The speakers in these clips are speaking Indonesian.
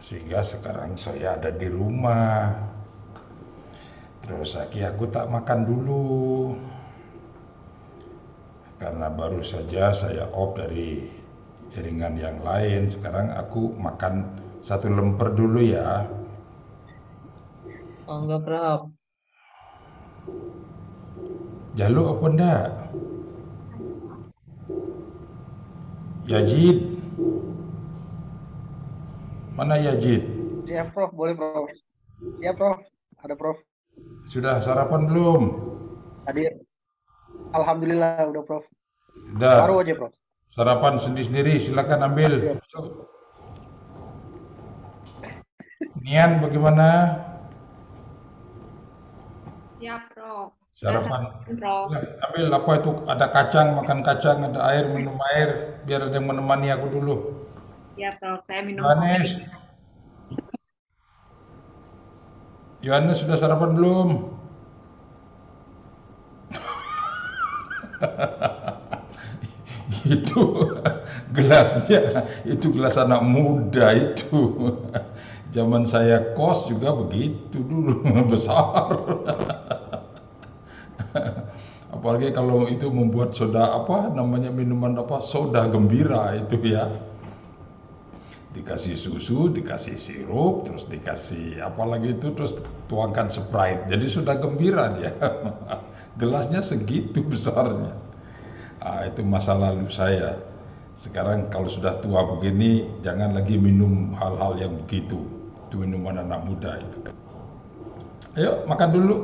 Sehingga sekarang saya ada di rumah. Terus aku tak makan dulu karena baru saja saya off dari jaringan yang lain. Sekarang aku makan satu lemper dulu ya. Oh, enggak, Prof. Jaluk apa ndak? Yajid, mana Yajid? Siap, Prof. Boleh, Prof. Siap, Prof. Ada, Prof. Sudah sarapan belum? Hadir. Alhamdulillah, udah, Prof. Baru Udah. aja, Prof. Sarapan sendiri-sendiri, silakan ambil. Siap. Ya, Nian bagaimana? Prof. Sudah Sarapan. sarapan, Prof. Ya, ambil apa itu? Ada kacang, makan kacang, ada air, minum air. Biar ada yang menemani aku dulu. Ya, Prof. Saya minum kopi. Yohanes, Yohanes sudah sarapan belum? Itu gelasnya, itu gelas anak muda itu. Zaman saya kos juga begitu dulu, besar. Apalagi kalau itu membuat soda apa namanya minuman apa soda gembira itu ya. Dikasih susu, dikasih sirup, terus dikasih apa lagi itu, terus tuangkan Sprite. Jadi sudah gembira dia. Gelasnya segitu besarnya. Itu masa lalu saya. Sekarang kalau sudah tua begini, jangan lagi minum hal-hal yang begitu. Itu minuman anak muda itu. Ayo makan dulu.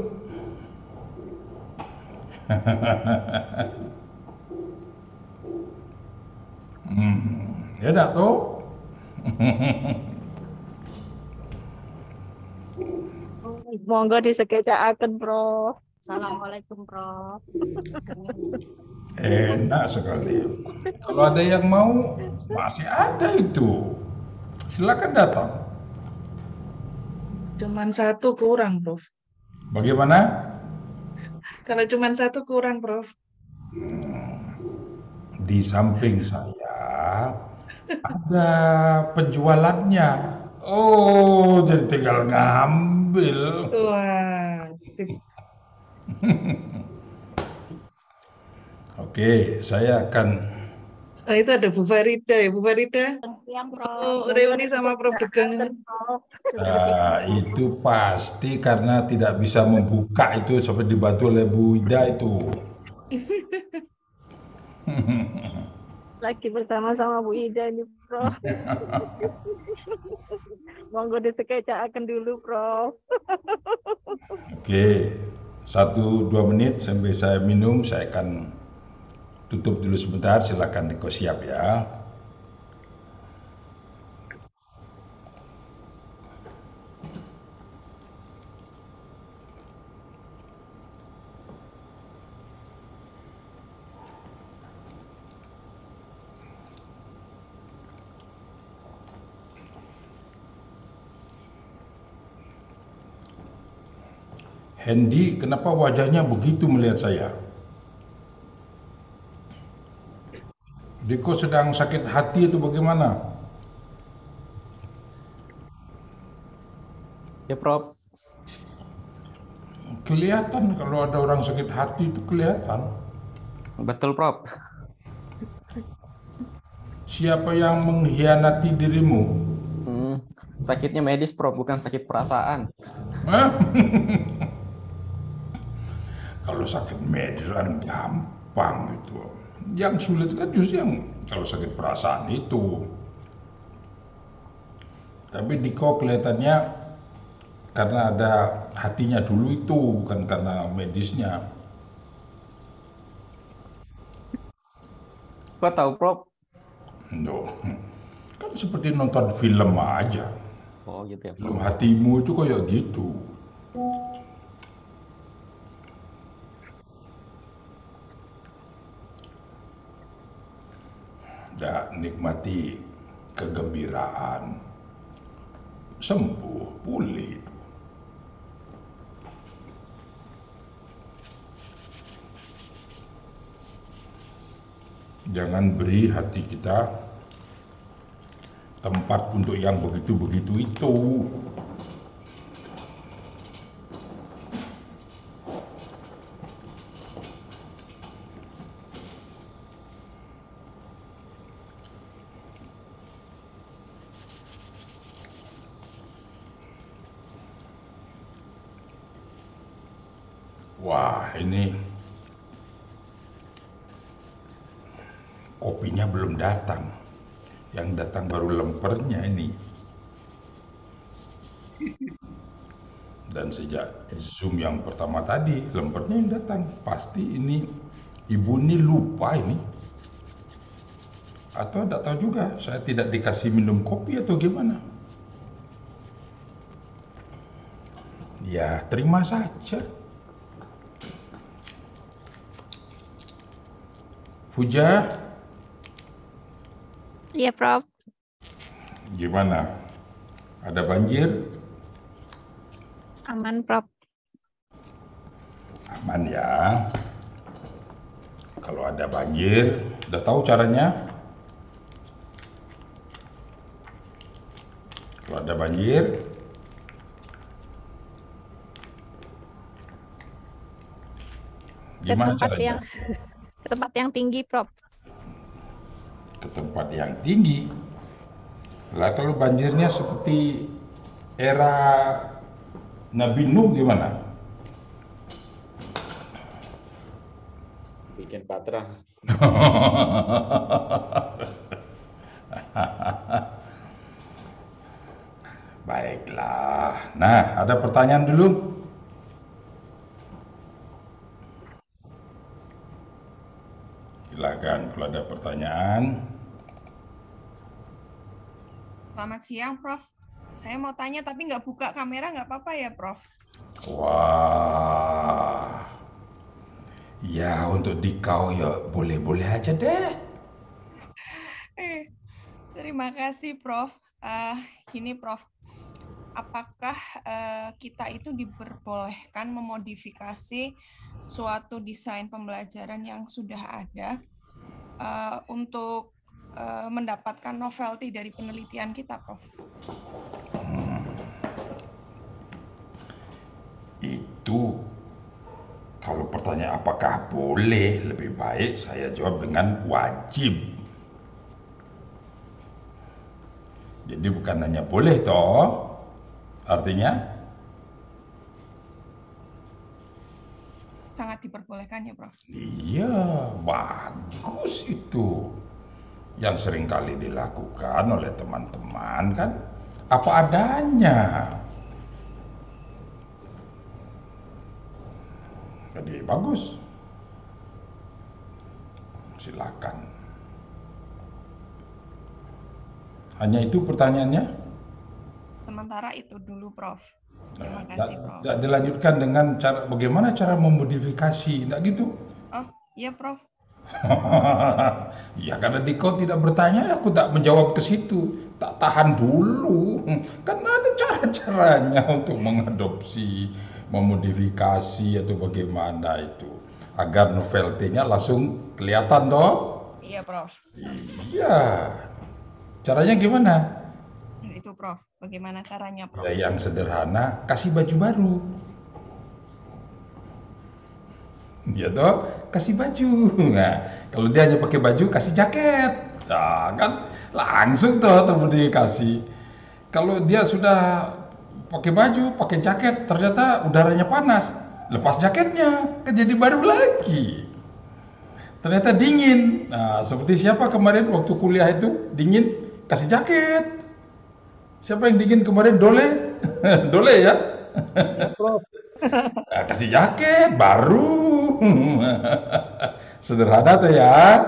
Ya dah tuh. Monggo disekecakaken, Prof. Assalamualaikum, Prof. Enak sekali. Kalau ada yang mau, masih ada itu. Silakan datang. Cuman satu kurang, Prof. Bagaimana? Kalau cuman satu kurang, Prof. Di samping saya ada penjualannya. Oh, jadi tinggal ngambil. Wah, sip. Oke, saya akan Oh, itu ada Bu Farida ya, Bu Farida. Siang, Prof. Oh, reuni sama Prof Dugeng. Prof. itu pasti karena tidak bisa membuka itu sampai dibantu oleh Bu Ida itu. Lagi bersama sama Bu Ida ini, Prof. Monggo disekecakaken dulu, Prof. Oke, 1-2 menit sampai saya minum, saya akan tutup dulu sebentar, silakan Diko siap ya. Hendy, kenapa wajahnya begitu melihat saya? Diko sedang sakit hati itu bagaimana? Ya, Prof. Kelihatan kalau ada orang sakit hati itu kelihatan. Betul, Prof. Siapa yang mengkhianati dirimu? Sakitnya medis, Prof, bukan sakit perasaan. Hah? Kalau sakit medis kan gampang itu. Yang sulit kan justru yang kalau sakit perasaan itu. Tapi Diko kelihatannya karena ada hatinya dulu itu, bukan karena medisnya. Kok tahu, Prof? No. Kan seperti nonton film aja. Oh, gitu ya, Film Prof. hatimu itu kayak gitu. Dan nikmati kegembiraan. Sembuh, pulih. Jangan beri hati kita tempat untuk yang begitu-begitu itu. Wah, ini kopinya belum datang. Yang datang baru lempernya ini. Dan sejak Zoom yang pertama tadi, lempernya yang datang. Pasti ini ibu ini lupa ini. Atau tidak tahu juga, saya tidak dikasih minum kopi atau gimana. Ya, terima saja. Puja, Iya, Prof. gimana? Ada banjir? Aman, Prof. Aman ya. Kalau ada banjir, udah tahu caranya? Kalau ada banjir, Ke gimana tempat caranya? ke tempat yang tinggi, Prof. Ke tempat yang tinggi. Lah kalau banjirnya seperti era Nabi Nuh gimana? Bikin patra. Baiklah. Nah, ada pertanyaan dulu? Silakan kalau ada pertanyaan. Selamat siang, Prof. Saya mau tanya tapi nggak buka kamera, nggak apa-apa ya, Prof? Wah. Ya, untuk di kau ya boleh-boleh aja deh. Terima kasih, Prof. Gini, Prof. Apakah kita itu diperbolehkan memodifikasi suatu desain pembelajaran yang sudah ada untuk mendapatkan novelty dari penelitian kita, Prof? Itu kalau pertanyaan apakah boleh, lebih baik saya jawab dengan wajib. Jadi bukan hanya boleh toh, artinya Sangat diperbolehkan ya, Prof? iya, bagus itu. Yang seringkali dilakukan oleh teman-teman kan apa adanya. Jadi bagus. Silakan. Hanya itu pertanyaannya? Sementara itu dulu, Prof. Terima kasih, Prof. Tidak dilanjutkan dengan cara bagaimana cara memodifikasi, tidak gitu? Oh, iya, Prof. Ya karena kau tidak bertanya, aku tak menjawab ke situ. Tak tahan dulu. Karena ada cara-caranya untuk mengadopsi, memodifikasi atau bagaimana itu. Agar novelty-nya langsung kelihatan toh? Iya, Prof. Iya. Caranya gimana? Itu, Prof. Bagaimana caranya, Prof? Ya, yang sederhana, kasih baju baru. Ya toh, kasih baju. Nah, kalau dia hanya pakai baju, kasih jaket. Nah, kan langsung toh termodifikasi. Kalau dia sudah pakai baju, pakai jaket, ternyata udaranya panas, lepas jaketnya, kan jadi baru lagi. Ternyata dingin. Nah, seperti siapa kemarin waktu kuliah itu dingin, kasih jaket. Siapa yang dingin kemarin? Dole? Dole ya? Prof. Nah, kasih jaket baru. Sederhana tuh ya.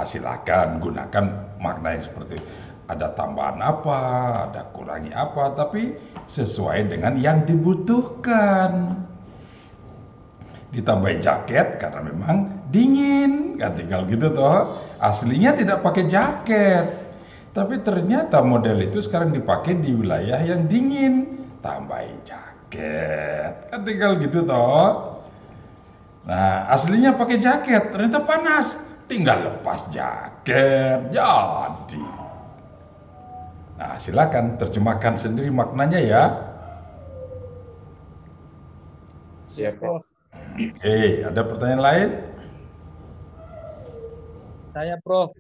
Silakan gunakan makna yang seperti itu. Ada tambahan apa, ada kurangi apa, tapi sesuai dengan yang dibutuhkan. Ditambahin jaket karena memang dingin, kan tinggal gitu toh. Aslinya tidak pakai jaket, tapi ternyata model itu sekarang dipakai di wilayah yang dingin, tambahin jaket, kan tinggal gitu toh. Nah, aslinya pakai jaket, ternyata panas, tinggal lepas jaket, jadi. Nah, silakan terjemahkan sendiri maknanya ya. Siap, Prof. Oke, ada pertanyaan lain? Saya, Prof.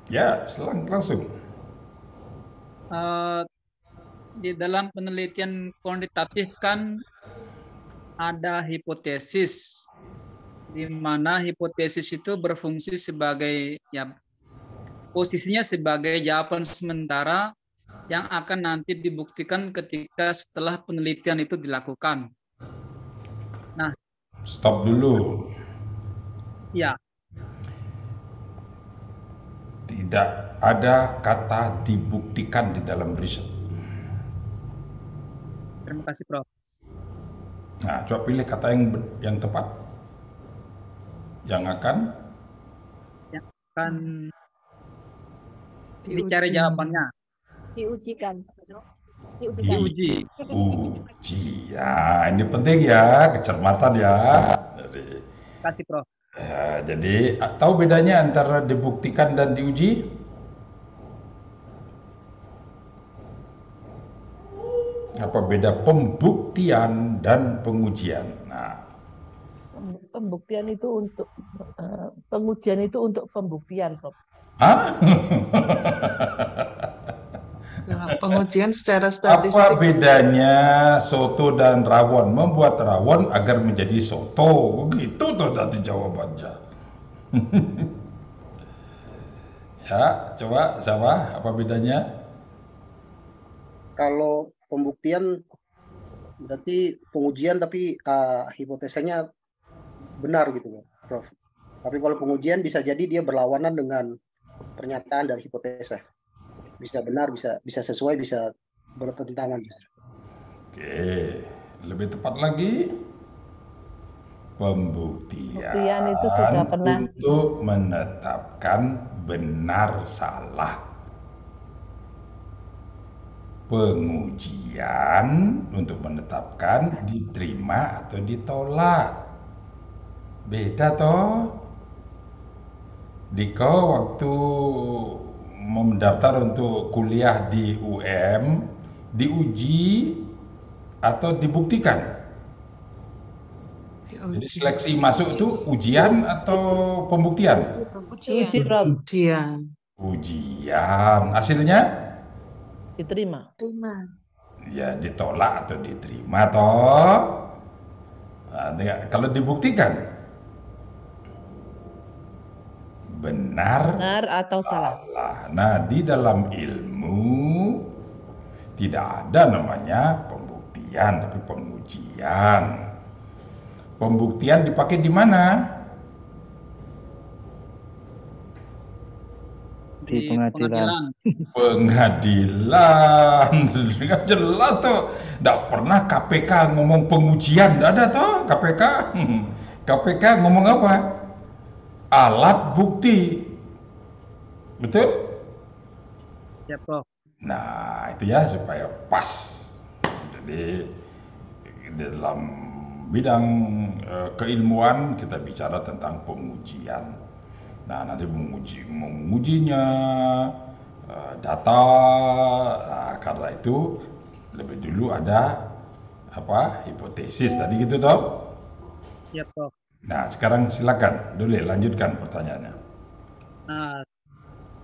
Ya, langsung. Di dalam penelitian kuantitatif kan ada hipotesis, di mana hipotesis itu berfungsi sebagai posisinya sebagai jawaban sementara yang akan nanti dibuktikan ketika setelah penelitian itu dilakukan. Nah, stop dulu. Ya. Tidak ada kata dibuktikan di dalam riset. Terima kasih, Prof. Nah, coba pilih kata yang tepat. Yang akan dicari jawabannya. Diujikan. Diuji. Ya, ini penting ya, kecermatan ya. Terima kasih, Prof. Jadi, tahu bedanya antara dibuktikan dan diuji? Apa beda pembuktian dan pengujian? Nah, pembuktian itu untuk pengujian itu untuk pembuktian, Prof. Hah? Pengujian secara statistik. Apa bedanya soto dan rawon? Membuat rawon agar menjadi soto. Begitu tuh nanti jawabannya. Ya, coba sama apa bedanya? Kalau pembuktian berarti pengujian tapi hipotesanya benar gitu, Prof. Tapi kalau pengujian bisa jadi dia berlawanan dengan pernyataan dari hipotesa. Bisa benar, bisa sesuai, bisa bertentangan. Oke, lebih tepat lagi pembuktian itu sudah pernah untuk menetapkan benar salah. Pengujian untuk menetapkan diterima atau ditolak. Beda toh. Diko waktu mendaftar untuk kuliah di UM, diuji atau dibuktikan? Jadi seleksi masuk itu ujian atau pembuktian? Ujian. Ujian. Hasilnya? Diterima. Ya, ditolak atau diterima toh. Nah, kalau dibuktikan? Benar atau salah. Nah, di dalam ilmu tidak ada namanya pembuktian, tapi pengujian. Pembuktian dipakai di mana? Di pengadilan. Pengadilan. Kan jelas tuh. Tidak pernah KPK ngomong pengujian, tidak ada tuh KPK. KPK ngomong apa? Alat bukti. Betul? Ya, Prof. Nah, itu ya supaya pas. Jadi di dalam bidang keilmuan kita bicara tentang pengujian. Nah, nanti mengujinya data. Nah, karena itu lebih dulu ada hipotesis tadi gitu toh. Ya, Prof. Nah, sekarang silakan dulu lanjutkan pertanyaannya. Nah,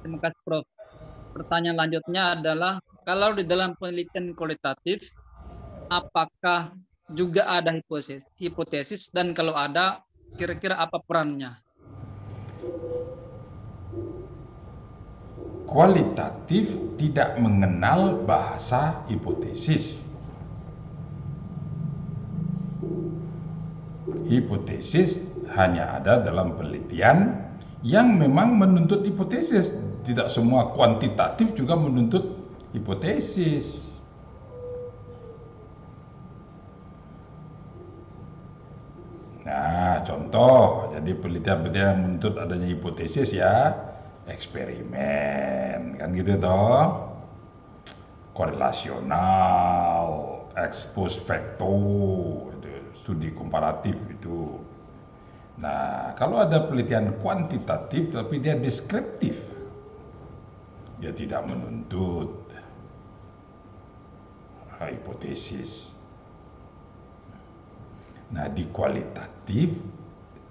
terima kasih, Prof. Pertanyaan lanjutnya adalah, kalau di dalam penelitian kualitatif, apakah juga ada hipotesis dan kalau ada, kira-kira apa perannya? Kualitatif tidak mengenal bahasa hipotesis. Hipotesis hanya ada dalam penelitian yang memang menuntut hipotesis. Tidak semua kuantitatif juga menuntut hipotesis. Nah, contoh, jadi penelitian-penelitian yang menuntut adanya hipotesis ya, eksperimen, kan gitu toh. Korelasional, ex post facto, studi komparatif itu. Nah, kalau ada penelitian kuantitatif tapi dia deskriptif. dia tidak menuntut hipotesis. Nah, di kualitatif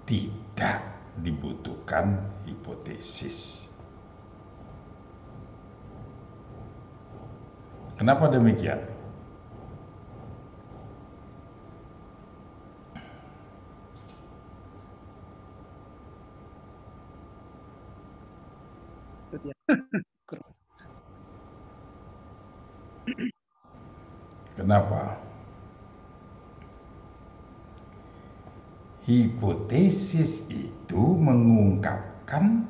tidak dibutuhkan hipotesis. Kenapa demikian? Kenapa? Hipotesis itu mengungkapkan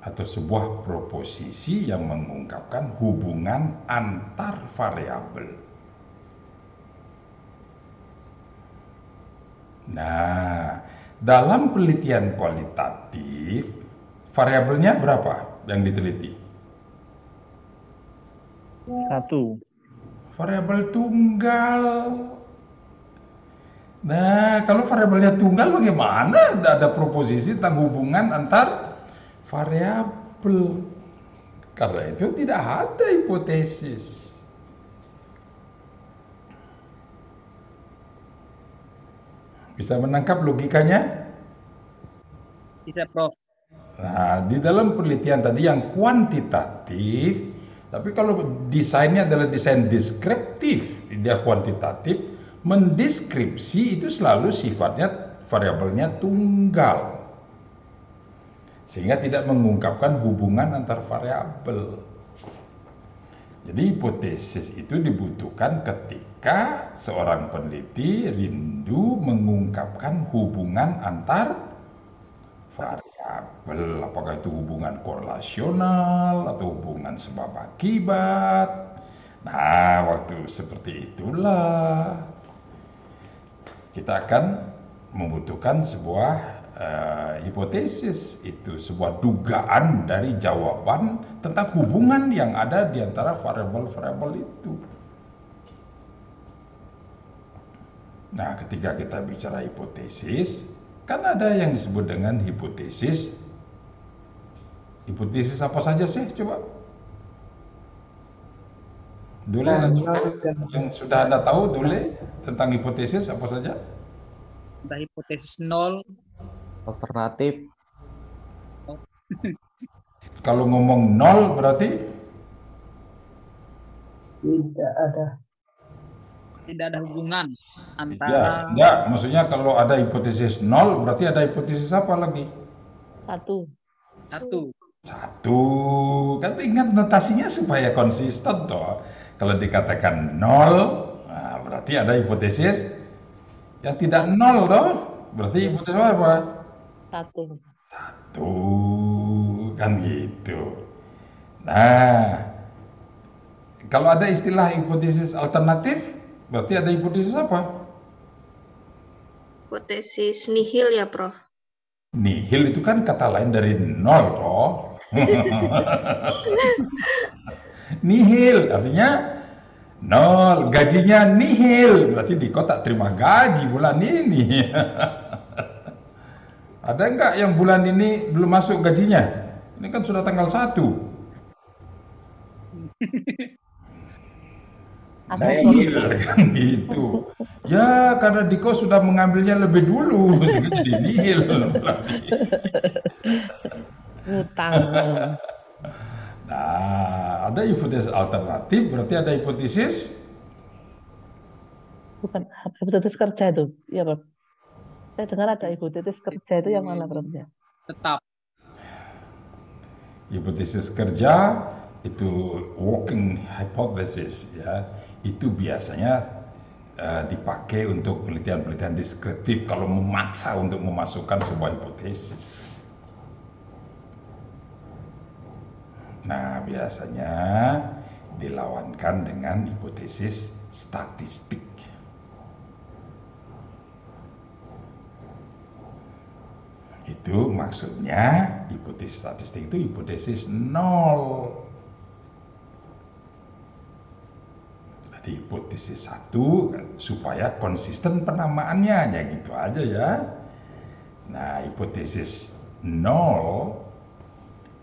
atau sebuah proposisi yang mengungkapkan hubungan antar variabel. Nah, dalam penelitian kualitatif, variabelnya berapa yang diteliti? 1. Variabel tunggal. Nah, kalau variabelnya tunggal bagaimana ada proposisi tentang hubungan antar variabel? Karena itu tidak ada hipotesis. Bisa menangkap logikanya? Bisa, Prof. Nah, di dalam penelitian tadi yang kuantitatif, tapi kalau desainnya adalah desain deskriptif, dia kuantitatif, mendeskripsi itu selalu sifatnya variabelnya tunggal. Sehingga tidak mengungkapkan hubungan antar variabel. Jadi hipotesis itu dibutuhkan ketika seorang peneliti rindu mengungkapkan hubungan antar variabel, apakah itu hubungan korelasional atau hubungan sebab akibat. Nah, waktu seperti itulah kita akan membutuhkan sebuah hipotesis, itu sebuah dugaan dari jawaban tentang hubungan yang ada di antara variabel-variabel itu. Nah, ketika kita bicara hipotesis, kan ada yang disebut dengan hipotesis. Hipotesis apa saja sih? Coba. Dule, yang sudah Anda tahu, Dule, tentang hipotesis apa saja? Ada hipotesis nol. Alternatif. Kalau ngomong nol berarti? Tidak ada. Tidak ada hubungan Ya, antara. enggak, maksudnya kalau ada hipotesis nol berarti ada hipotesis apa lagi? 1. Satu, kan ingat notasinya supaya konsisten toh. Kalau dikatakan nol, nah berarti ada hipotesis yang tidak nol toh. Berarti hipotesis apa? 1. Tuh, kan gitu. Nah, kalau ada istilah hipotesis alternatif, berarti ada hipotesis apa? Hipotesis nihil ya, Prof. Nihil itu kan kata lain dari nol toh. Nihil artinya nol, gajinya nihil, berarti Diko tak terima gaji bulan ini. Ada enggak yang bulan ini belum masuk gajinya? Ini kan sudah tanggal 1. Nihil kan gitu. Ya, karena Diko sudah mengambilnya lebih dulu, jadi nihil. Ngutang. Nah, ada hipotesis alternatif, berarti ada hipotesis? Bukan hipotesis kerja itu, ya Prof. Saya dengar ada hipotesis kerja itu yang mana, Prof? Tetap. Hipotesis kerja itu working hypothesis, ya. Itu biasanya dipakai untuk penelitian-penelitian deskriptif kalau memaksa untuk memasukkan sebuah hipotesis. Nah, biasanya dilawankan dengan hipotesis statistik. Itu maksudnya hipotesis statistik itu hipotesis nol. Jadi hipotesis 1 supaya konsisten penamaannya, ya gitu aja ya. Nah, hipotesis 0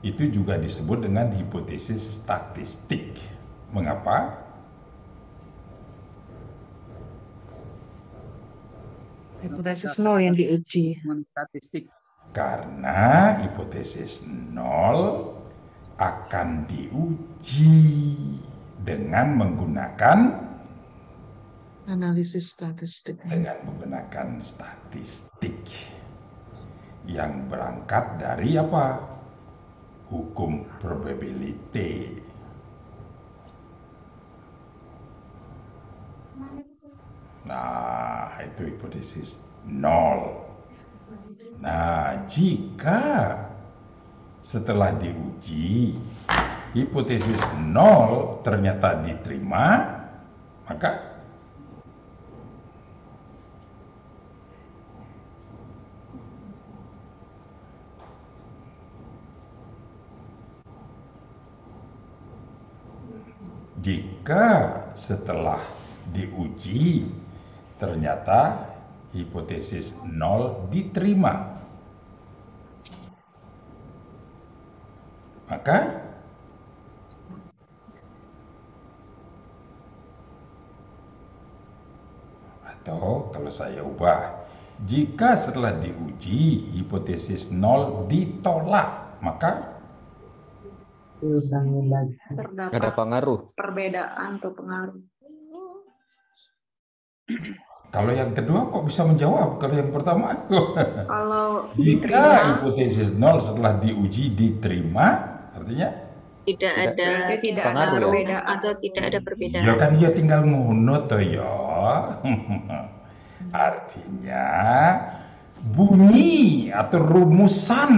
itu juga disebut dengan hipotesis statistik. Mengapa? Hipotesis nol yang diuji. Statistik. Karena hipotesis nol akan diuji dengan menggunakan Analisis statistik. dengan menggunakan statistik yang berangkat dari apa? Hukum probability. Nah, itu hipotesis nol. Nah, jika setelah diuji hipotesis nol ternyata diterima, maka jika setelah diuji ternyata hipotesis nol diterima, maka atau kalau saya ubah, jika setelah diuji hipotesis nol ditolak, maka Nggak ada pengaruh. Perbedaan atau pengaruh. kalau yang kedua kok bisa menjawab, kalau yang pertama Kalau jika diterima, hipotesis nol setelah diuji diterima, artinya Tidak ada tidak ada pengaruh ya? perbedaan. atau tidak ada perbedaan. ya kan dia tinggal ngono toh ya. Artinya bunyi atau rumusan,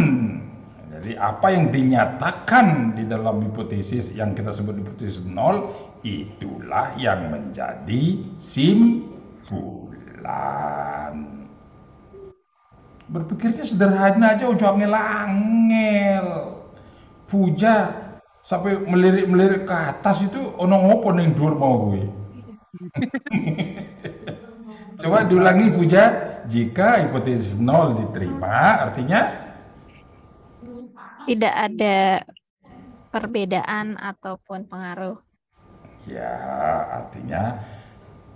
jadi apa yang dinyatakan di dalam hipotesis yang kita sebut hipotesis nol, itulah yang menjadi simpulan. Berpikirnya sederhana aja, ojo angel-angel. Puja sampai melirik-melirik ke atas itu ono ngopo ning dhuwur mau gue. Coba diulangi Puja, jika hipotesis nol diterima artinya Tidak ada perbedaan ataupun pengaruh. ya, artinya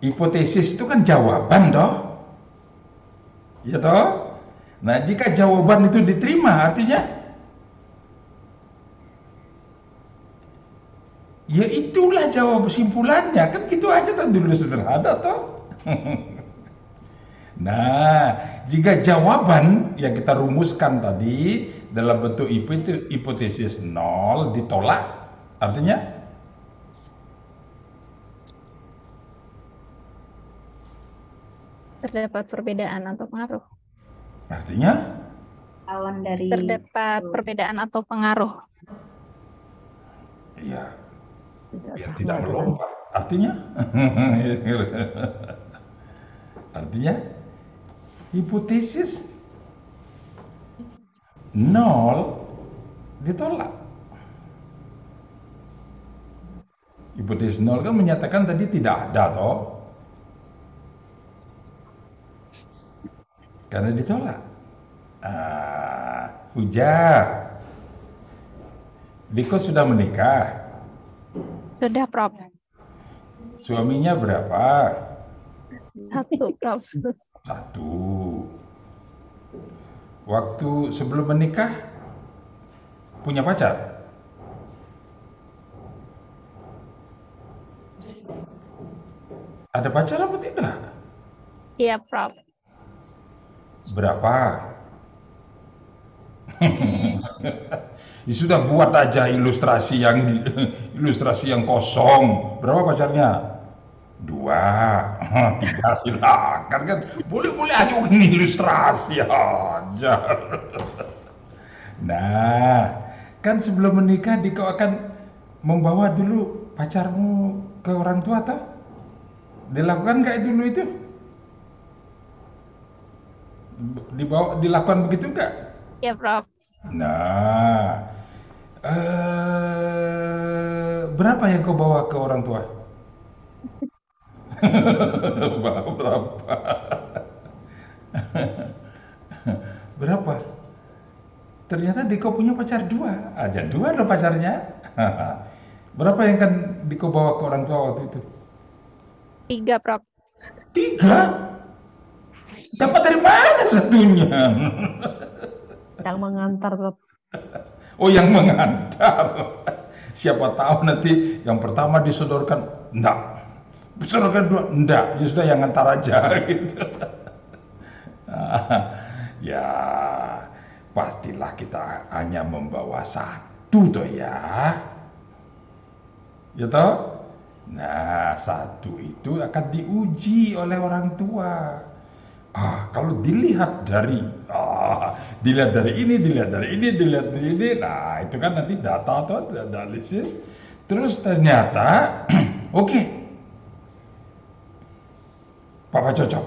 hipotesis itu kan jawaban toh. Ya toh? Nah, jika jawaban itu diterima artinya ya itulah jawab simpulannya, kan gitu aja kan dulu sederhana toh. Nah, jika jawaban yang kita rumuskan tadi dalam bentuk hipotesis nol ditolak, artinya Terdapat perbedaan atau pengaruh. artinya Lawan dari Terdapat perbedaan atau pengaruh. ya biar tidak melompat. Artinya artinya hipotesis nol ditolak. Hipotesis nol kan menyatakan tadi tidak ada toh, karena ditolak. Puja, Diko sudah menikah. Sudah, Prof. Suaminya berapa? Satu, Prof. Satu. Waktu sebelum menikah punya pacar? Ada pacar apa tidak? Iya, Prof. Berapa? Ya sudah, buat aja ilustrasi yang kosong. Berapa pacarnya? 2, 3, silakan kan. Boleh aja ilustrasi aja. Nah, kan sebelum menikah Diko akan membawa dulu pacarmu ke orang tua toh? Dilakukan nggak dulu itu? Dilakukan begitu nggak? Iya, Prof. Nah, berapa yang kau bawa ke orang tua? Berapa? Ternyata Diko punya pacar 2. Ada 2 loh pacarnya. Berapa yang kan Diko bawa ke orang tua waktu itu? 3, Prof. 3? Dapat dari mana satunya? Yang mengantar, Prof. Oh, yang mengantar. Siapa tahu nanti yang pertama disodorkan, enggak. Disodorkan 2, enggak. Ya sudah yang ngantar aja gitu. Ya, pastilah kita hanya membawa 1 toh ya. Ya toh? Nah, 1 itu akan diuji oleh orang tua. Kalau dilihat dari ini, dilihat dari ini, nah itu kan nanti data atau analisis. Terus ternyata, oke, Papa cocok.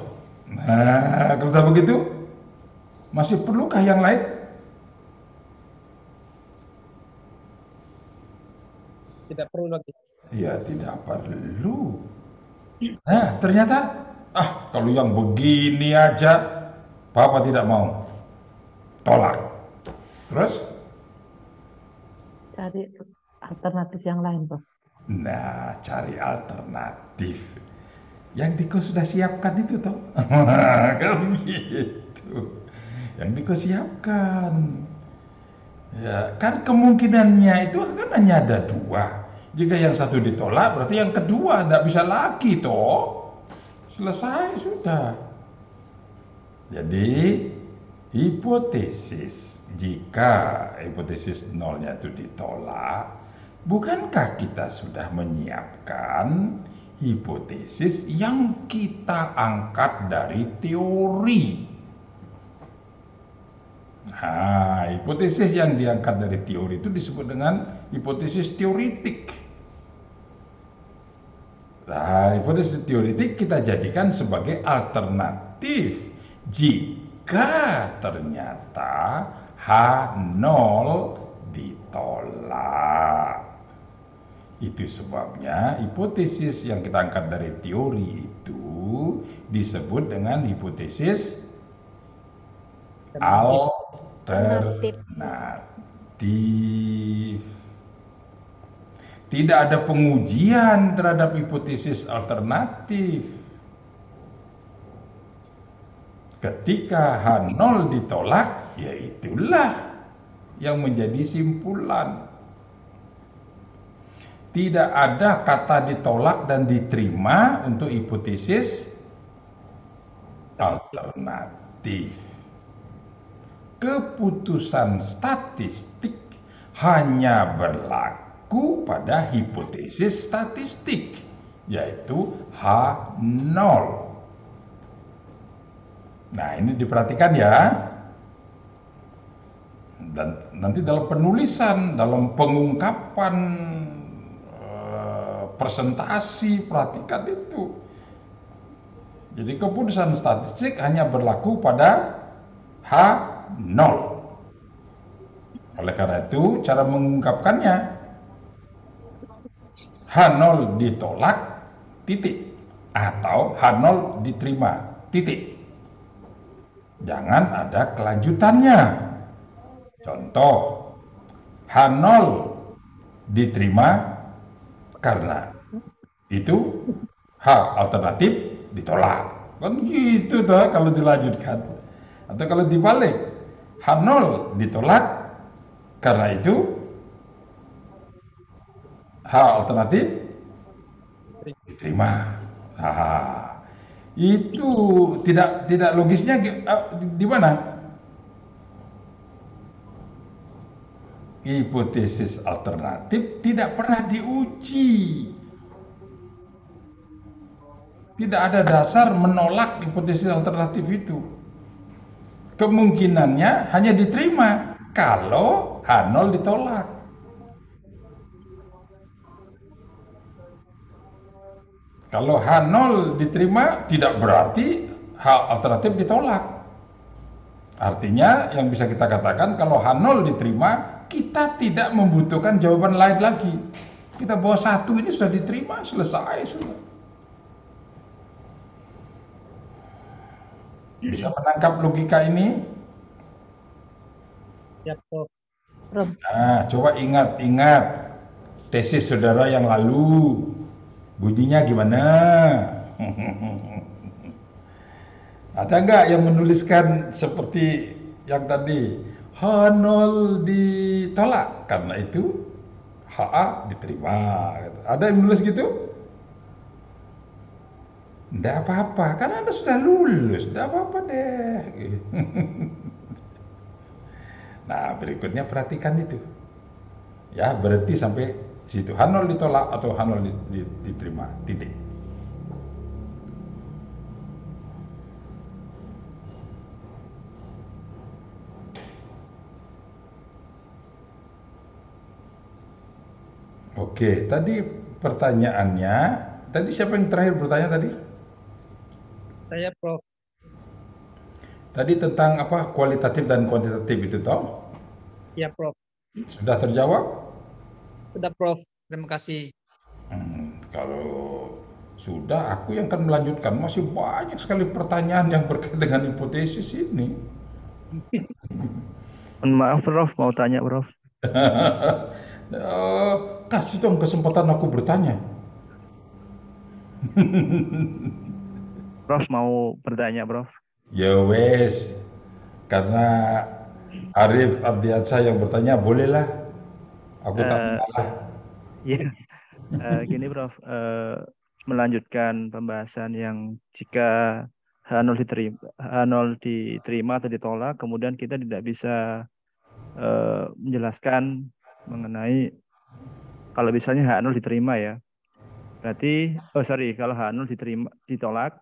Nah, kalau tak begitu, masih perlukah yang lain? Tidak perlu lagi. Ya, tidak perlu. Nah, ternyata, kalau yang begini aja, Papa tidak mau. Tolak. Terus? Cari alternatif yang lain, Prof. Nah, cari alternatif. Yang Diko sudah siapkan itu toh. Kan gitu. Yang Diko siapkan. Ya, kan kemungkinannya itu kan hanya ada 2. Jika yang 1 ditolak, berarti yang kedua tidak bisa lagi toh. Selesai sudah. Jadi hipotesis, jika hipotesis 0-nya itu ditolak, bukankah kita sudah menyiapkan hipotesis yang kita angkat dari teori? Nah, hipotesis yang diangkat dari teori itu disebut dengan hipotesis teoritik. Nah, hipotesis teoritik kita jadikan sebagai alternatif jika ternyata H0 ditolak. Itu sebabnya hipotesis yang kita angkat dari teori itu disebut dengan hipotesis alternatif. Tidak ada pengujian terhadap hipotesis alternatif. Ketika H0 ditolak, ya itulah yang menjadi simpulan. Tidak ada kata ditolak dan diterima untuk hipotesis alternatif. Keputusan statistik hanya berlaku pada hipotesis statistik, yaitu H0. Nah, ini diperhatikan ya. Dan nanti dalam penulisan, dalam pengungkapan presentasi, perhatikan itu. Jadi keputusan statistik hanya berlaku pada H0. Oleh karena itu, cara mengungkapkannya, H0 ditolak, titik. Atau H0 diterima, titik. Jangan ada kelanjutannya. Contoh, H0 diterima karena itu H alternatif ditolak. Kan gitu toh kalau dilanjutkan. Atau kalau dibalik, H0 ditolak karena itu H alternatif diterima. Itu tidak logisnya di mana? Hipotesis alternatif tidak pernah diuji. Tidak ada dasar menolak hipotesis alternatif itu. Kemungkinannya hanya diterima kalau H0 ditolak. Kalau H0 diterima tidak berarti H alternatif ditolak. Artinya yang bisa kita katakan kalau H0 diterima, kita tidak membutuhkan jawaban lain lagi. Kita bawa 1 ini sudah diterima, selesai sudah. Bisa menangkap logika ini? Ya, Prof. Nah, coba ingat-ingat tesis saudara yang lalu. Bunyinya gimana? Ada nggak yang menuliskan seperti yang tadi? H0 ditolak, karena itu HA diterima. Ada yang menulis gitu? Nggak apa-apa, kan Anda sudah lulus, nggak apa-apa deh. Nah, berikutnya perhatikan itu. Ya, berarti sampai situ. H0 ditolak atau H0 diterima, titik. Oke, tadi pertanyaannya, tadi siapa yang terakhir bertanya tadi? Saya, Prof. Tadi tentang apa? Kualitatif dan kuantitatif itu toh? Ya, Prof. Sudah terjawab? Sudah, Prof. Terima kasih. Kalau sudah, aku yang akan melanjutkan. Masih banyak sekali pertanyaan yang berkaitan dengan hipotesis ini. Maaf, Prof. Mau tanya, Prof. Kasih dong kesempatan aku bertanya. Prof mau bertanya, Prof. Ya wes, karena Arif Ardiansyah yang bertanya, bolehlah. Aku tak mengalah. Iya, gini Prof, melanjutkan pembahasan yang jika H0 diterima atau ditolak, kemudian kita tidak bisa menjelaskan mengenai kalau misalnya H0 diterima ya, berarti kalau H0 ditolak,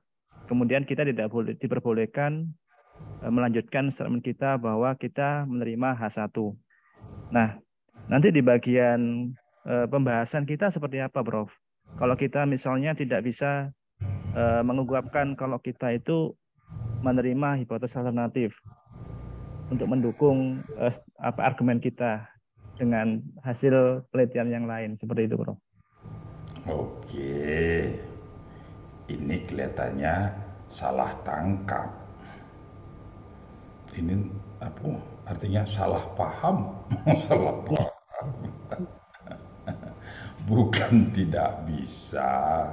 kemudian kita tidak boleh diperbolehkan melanjutkan statement kita bahwa kita menerima H1. Nah, nanti di bagian pembahasan kita seperti apa, Prof? Kalau kita misalnya tidak bisa mengungkapkan kalau kita itu menerima hipotesis alternatif untuk mendukung argumen kita dengan hasil penelitian yang lain, seperti itu, Prof. Oke, ini kelihatannya salah tangkap. Ini apa? Artinya salah paham, salah paham. Bukan tidak bisa,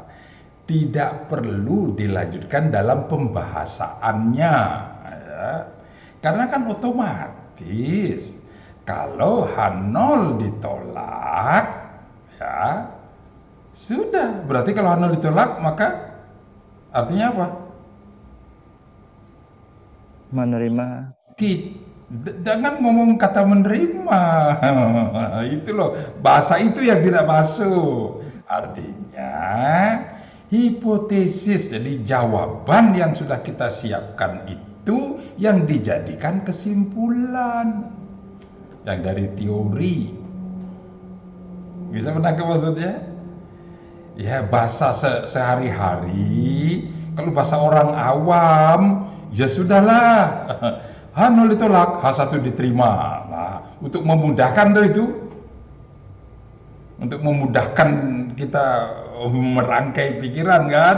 tidak perlu dilanjutkan dalam pembahasannya, ya. Karena kan otomatis kalau H0 ditolak, ya sudah. Berarti kalau H0 ditolak, maka artinya apa? Menerima. Jangan ngomong kata menerima. Itu loh, bahasa itu yang tidak masuk. Artinya hipotesis, jadi jawaban yang sudah kita siapkan itu yang dijadikan kesimpulan yang dari teori. Bisa menangkap maksudnya? Ya, bahasa sehari-hari. Kalau bahasa orang awam, ya sudahlah. H0 ditolak, H1 diterima. Nah, untuk memudahkan itu, untuk memudahkan kita merangkai pikiran kan.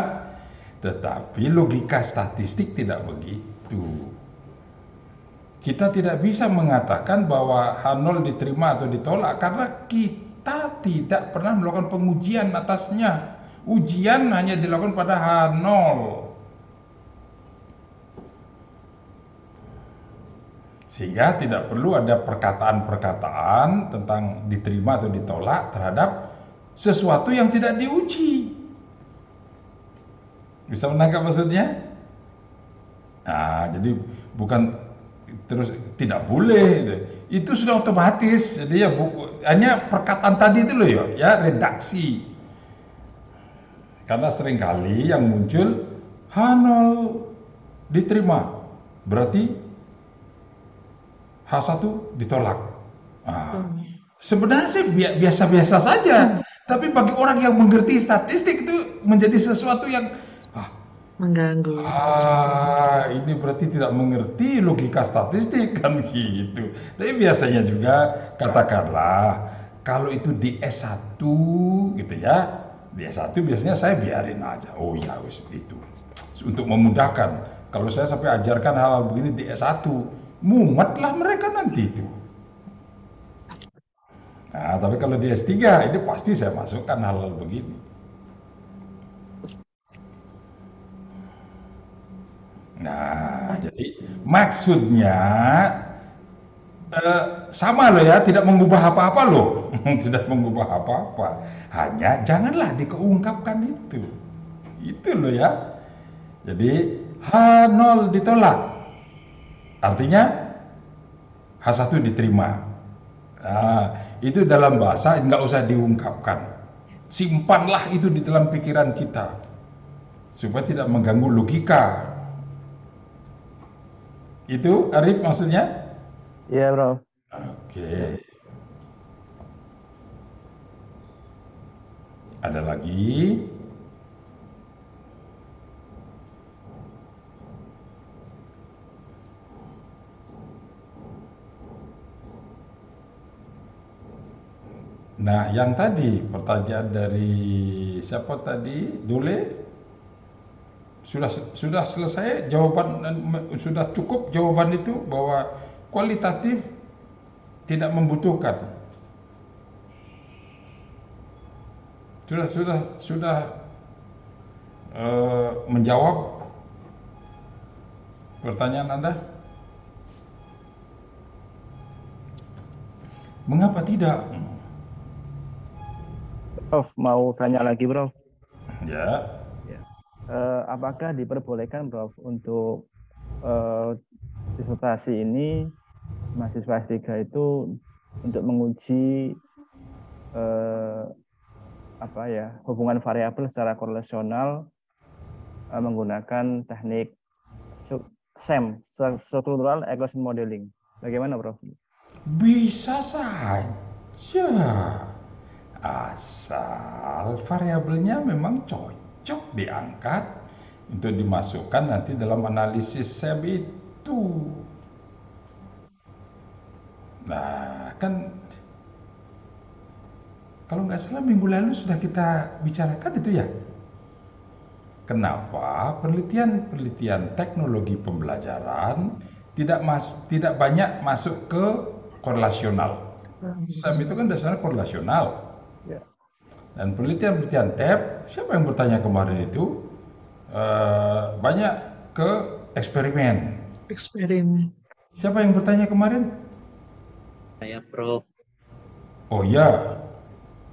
Tetapi logika statistik tidak begitu. Kita tidak bisa mengatakan bahwa H0 diterima atau ditolak karena kita tidak pernah melakukan pengujian atasnya. Ujian hanya dilakukan pada H0. Sehingga tidak perlu ada perkataan-perkataan tentang diterima atau ditolak terhadap sesuatu yang tidak diuji. Bisa menangkap maksudnya? Nah, jadi bukan terus tidak boleh. Itu sudah otomatis. Jadi ya hanya perkataan tadi itu loh ya, redaksi. Karena seringkali yang muncul H0 diterima, berarti H1 ditolak. Sebenarnya sih biasa-biasa saja, tapi bagi orang yang mengerti statistik itu menjadi sesuatu yang mengganggu. Ini berarti tidak mengerti logika statistik kan gitu. Tapi biasanya juga katakanlah kalau itu di S1 gitu ya, di S1 biasanya saya biarin aja. Oh ya wis itu untuk memudahkan. Kalau saya sampai ajarkan hal-hal begini di S1, mumetlah mereka nanti itu. Nah, tapi kalau di S3 ini pasti saya masukkan hal-hal begini. Nah, jadi maksudnya sama loh ya, tidak mengubah apa-apa loh, tidak mengubah apa-apa. Hanya janganlah dikeungkapkan itu loh ya. Jadi H0 ditolak, artinya H1 diterima. Nah, itu dalam bahasa nggak usah diungkapkan, simpanlah itu di dalam pikiran kita supaya tidak mengganggu logika. Itu Arif maksudnya? Iya, Bro. Oke. Ada lagi? Nah, yang tadi pertanyaan dari siapa tadi? Dule? Sudah selesai jawaban, sudah cukup jawaban itu bahwa kualitatif tidak membutuhkan. Sudah menjawab pertanyaan Anda? Mengapa tidak? Prof, mau tanya lagi, Bro. Ya. Apakah diperbolehkan, Prof, untuk disertasi ini mahasiswa S3 itu untuk menguji hubungan variabel secara korelasional menggunakan teknik SEM, Structural Equation Modeling. Bagaimana, Prof? Bisa saja, asal variabelnya memang cocok diangkat untuk dimasukkan nanti dalam analisis SEM itu. Nah, kan kalau nggak salah minggu lalu sudah kita bicarakan itu ya. Kenapa penelitian teknologi pembelajaran tidak banyak masuk ke korelasional. SEM itu kan dasarnya korelasional. Dan penelitian TEP, siapa yang bertanya kemarin itu? Banyak ke eksperimen. Siapa yang bertanya kemarin? Saya, Prof. Oh iya,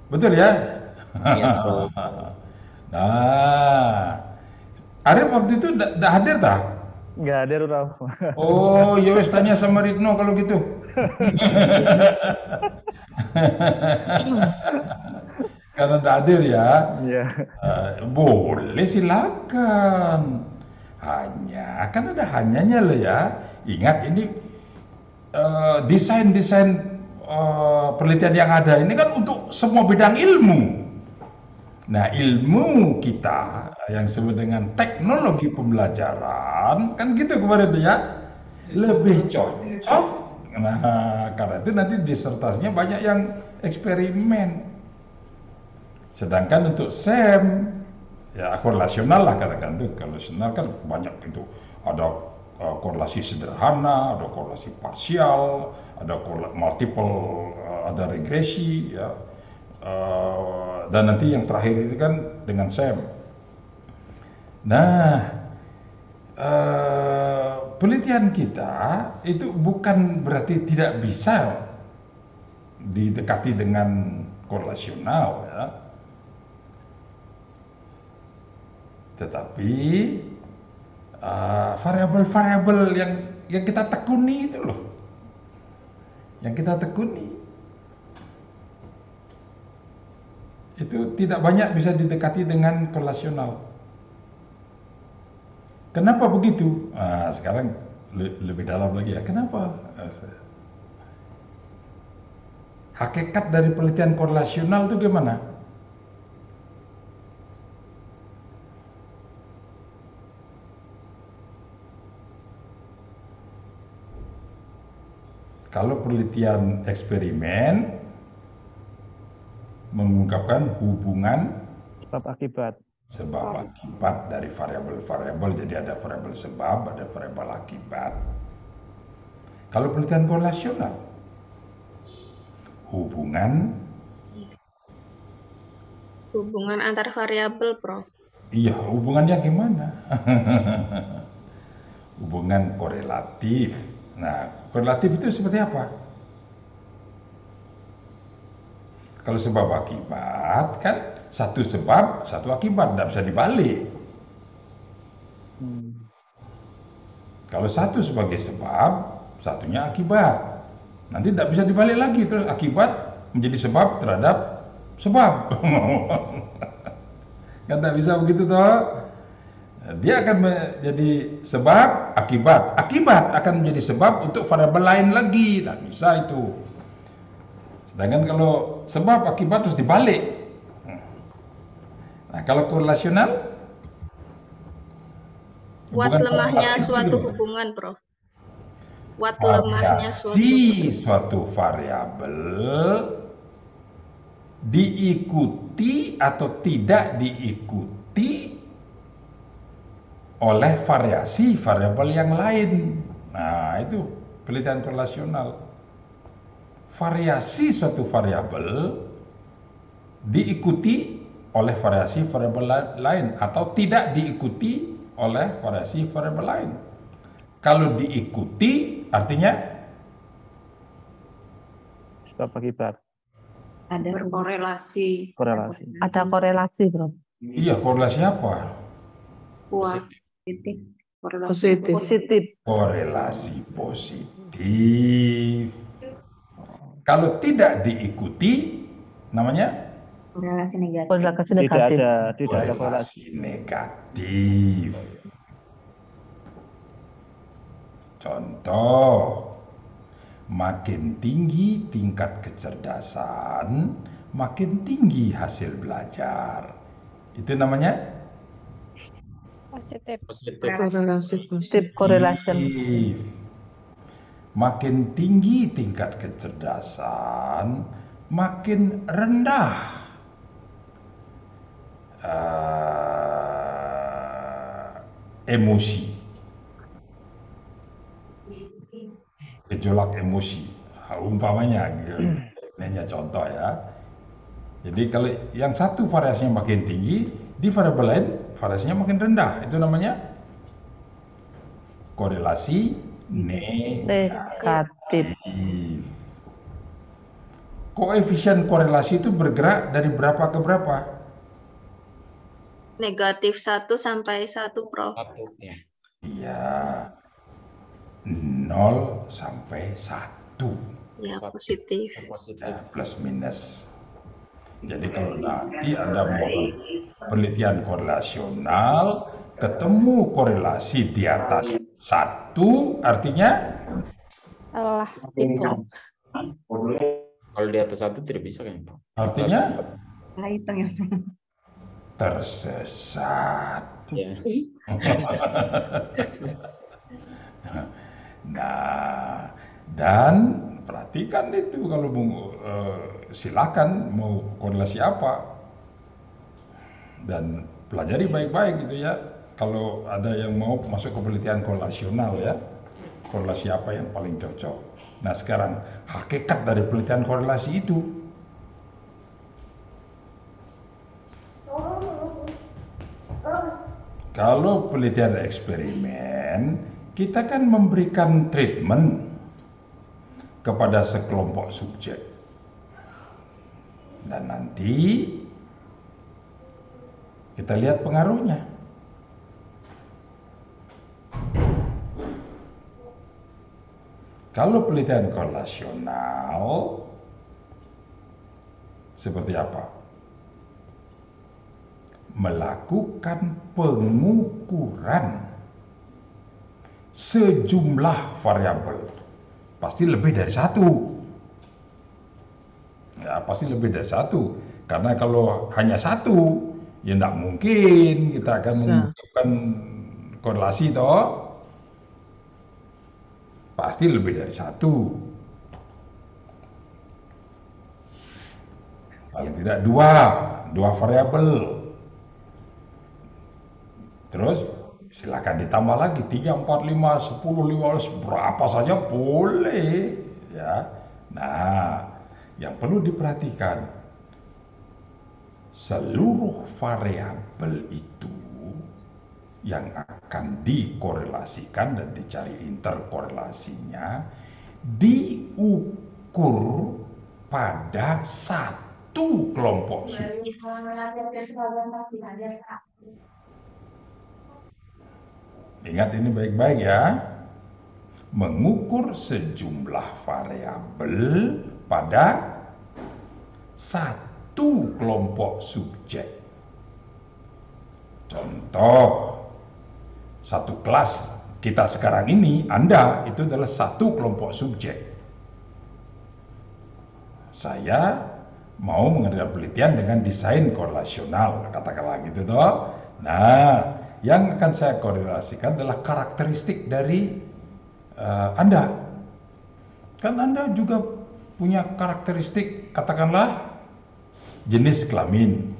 betul ya? Iya, Prof. Nah, Arif waktu itu tidak hadir tak? Nggak hadir, Prof. Oh, ya wes tanya sama Ridno kalau gitu. Karena tidak hadir ya. Boleh silakan. Hanya kan ada hanyanya loh ya. Ingat ini desain penelitian yang ada ini kan untuk semua bidang ilmu. Nah, ilmu kita yang disebut dengan teknologi pembelajaran kan gitu kemarin itu ya, lebih cocok. Nah, karena itu nanti disertasinya banyak yang eksperimen. Sedangkan untuk SEM ya korelasional lah, katakan itu korelasional kan banyak itu, ada korelasi sederhana, ada korelasi parsial, ada multiple, ada regresi ya. Dan nanti yang terakhir itu kan dengan SEM. Nah, penelitian kita itu bukan berarti tidak bisa didekati dengan korelasional ya. Tetapi variabel-variabel yang kita tekuni itu loh, yang kita tekuni itu tidak banyak bisa didekati dengan korelasional. Kenapa begitu? Nah, sekarang lebih dalam lagi ya. Kenapa? Hakikat dari penelitian korelasional itu gimana? Kalau penelitian eksperimen mengungkapkan hubungan sebab akibat dari variabel-variabel, jadi ada variabel sebab, ada variabel akibat. Kalau penelitian korelasional, hubungan Hubungan antar variabel, Prof. Iya, hubungannya gimana? Hubungan korelatif. Nah, korelatif itu seperti apa? Kalau sebab akibat kan satu sebab, satu akibat, tidak bisa dibalik. Kalau satu sebagai sebab, satunya akibat. Nanti tidak bisa dibalik lagi, terus akibat menjadi sebab terhadap sebab. Kan tidak bisa begitu toh. Dia akan menjadi sebab, akibat. Akibat akan menjadi sebab untuk variabel lain lagi. Tidak bisa itu. Sedangkan kalau sebab akibat terus dibalik. Nah, kalau korelasional Watt lemahnya suatu hubungan, Prof. Watt lemahnya suatu variabel diikuti atau tidak diikuti oleh variasi variabel yang lain. Nah, itu penelitian korelasional. Variasi suatu variabel diikuti oleh variasi variabel lain atau tidak diikuti oleh variasi variabel lain. Kalau diikuti artinya sebab akibat. Ada berkorelasi. Korelasi. Ada korelasi, Bro. Iya, korelasi apa? Positif. Positif. Korelasi positif. Kalau tidak diikuti namanya Korelasi negatif. Korelasi negatif. Tidak ada korelasi negatif. Contoh, makin tinggi tingkat kecerdasan, makin tinggi hasil belajar. Itu namanya Positif. Korelasi. Makin tinggi tingkat kecerdasan, makin rendah emosi, gejolak emosi. Umpamanya, ini contoh ya. Jadi kalau yang satu variasinya makin tinggi, di variabel lain variasinya makin rendah. Itu namanya korelasi negatif. Koefisien korelasi itu bergerak dari berapa ke berapa? Negatif 1 sampai 1, Prof. Iya. 0 sampai 1. Ya, positif. Ya, plus minus. Jadi kalau nanti Anda mau penelitian korelasional, ketemu korelasi di atas 1, artinya Allah itu. Kalau di atas 1 tidak bisa kan, Pak? Artinya Hitung ya, Prof. Tersesat. Ya. Nah, dan perhatikan itu kalau mau silakan mau korelasi apa dan pelajari baik-baik gitu ya. Kalau ada yang mau masuk ke penelitian korelasional ya, korelasi apa yang paling cocok. Nah sekarang hakikat dari penelitian korelasi itu kalau penelitian eksperimen kita kan memberikan treatment kepada sekelompok subjek dan nanti kita lihat pengaruhnya. Kalau penelitian korelasional seperti apa? Melakukan pengukuran sejumlah variabel. Pasti lebih dari satu. Ya, pasti lebih dari satu. Karena kalau hanya satu, ya tidak mungkin kita akan mengungkapkan korelasi toh. Pasti lebih dari satu. Paling tidak dua variabel. Terus silakan ditambah lagi 3, 4, 5, 10, 15 berapa saja boleh ya. Nah, yang perlu diperhatikan seluruh variabel itu yang akan dikorelasikan dan dicari interkorelasinya diukur pada satu kelompok subjek. Ingat ini baik-baik ya. Mengukur sejumlah variabel pada satu kelompok subjek. Contoh, satu kelas kita sekarang ini, Anda itu adalah satu kelompok subjek. Saya mau mengerjakan penelitian dengan desain korelasional, katakanlah gitu toh. Nah, yang akan saya korelasikan adalah karakteristik dari Anda. Kan Anda juga punya karakteristik, katakanlah jenis kelamin.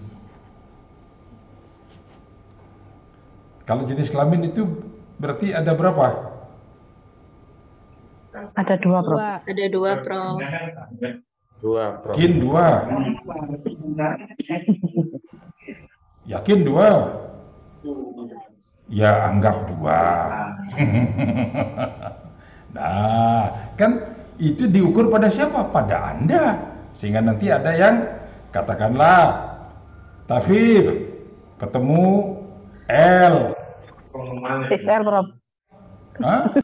Kalau jenis kelamin itu berarti ada berapa? Ada 2, Prof. Ada 2, Prof. 2, Prof. Yakin 2? Yakin 2? Ya anggap 2. Nah, kan itu diukur pada siapa? Pada Anda. Sehingga nanti ada yang katakanlah Tafif ketemu L. XL, Prof. Hah?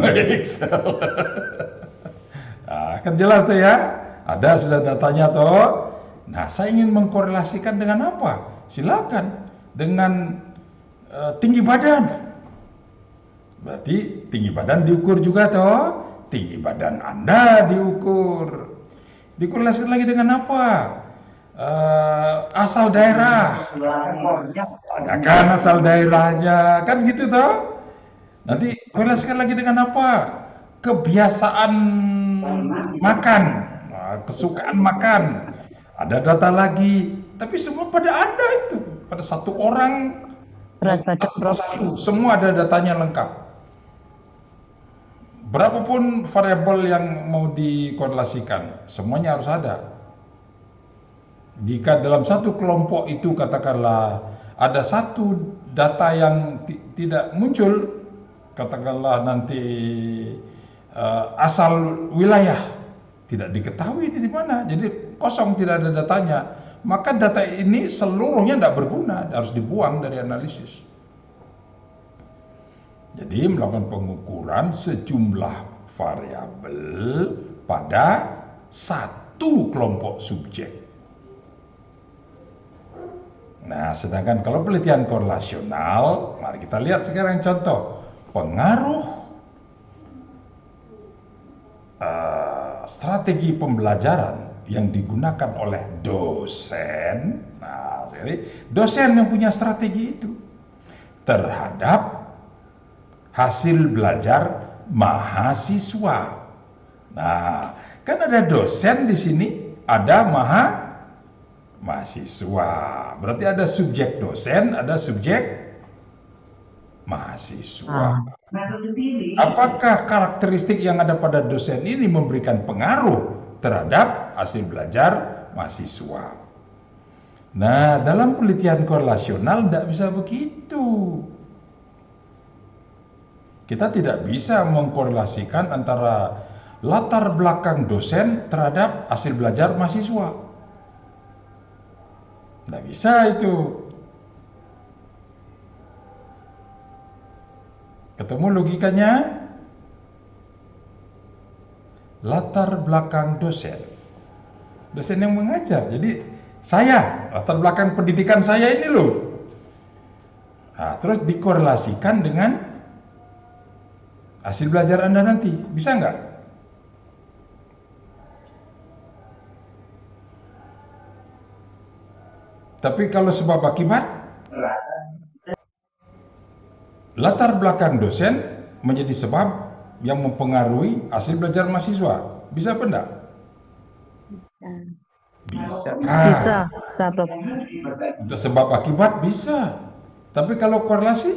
XL. Nah, kan jelas tuh ya. Ada sudah datanya toh. Nah, saya ingin mengkorelasikan dengan apa? Silakan. Dengan tinggi badan. Berarti tinggi badan diukur juga toh. Tinggi badan Anda diukur. Dikorelasikan lagi dengan apa? Asal daerah. Tanyakan asal daerahnya, kan gitu toh. Nanti korelasikan lagi dengan apa? Kebiasaan makan, kesukaan makan. Ada data lagi, tapi semua pada Anda itu, pada satu orang, satu, semua ada datanya lengkap. Berapapun variabel yang mau dikorelasikan, semuanya harus ada. Jika dalam satu kelompok itu katakanlah ada satu data yang tidak muncul, katakanlah nanti asal wilayah tidak diketahui di mana, jadi kosong, tidak ada datanya, maka data ini seluruhnya tidak berguna, harus dibuang dari analisis. Jadi melakukan pengukuran sejumlah variabel pada satu kelompok subjek. Nah, sedangkan kalau penelitian korelasional, mari kita lihat sekarang contoh pengaruh strategi pembelajaran yang digunakan oleh dosen. Nah, jadi dosen yang punya strategi itu terhadap hasil belajar mahasiswa. Nah, kan ada dosen di sini, ada mahasiswa. Berarti ada subjek dosen, ada subjek mahasiswa. Apakah karakteristik yang ada pada dosen ini memberikan pengaruh terhadap hasil belajar mahasiswa? Nah, dalam penelitian korelasional tidak bisa begitu. Kita tidak bisa mengkorelasikan antara latar belakang dosen terhadap hasil belajar mahasiswa. Tidak bisa itu. Ketemu logikanya? Latar belakang dosen. Dosen yang mengajar. Jadi saya, latar belakang pendidikan saya ini loh. Nah, terus dikorelasikan dengan hasil belajar Anda nanti. Bisa nggak? Tapi kalau sebab akibat, latar belakang dosen menjadi sebab yang mempengaruhi hasil belajar mahasiswa. Bisa apa enggak? Bisa. Bisa, Prof. Untuk sebab akibat bisa. Tapi kalau korelasi,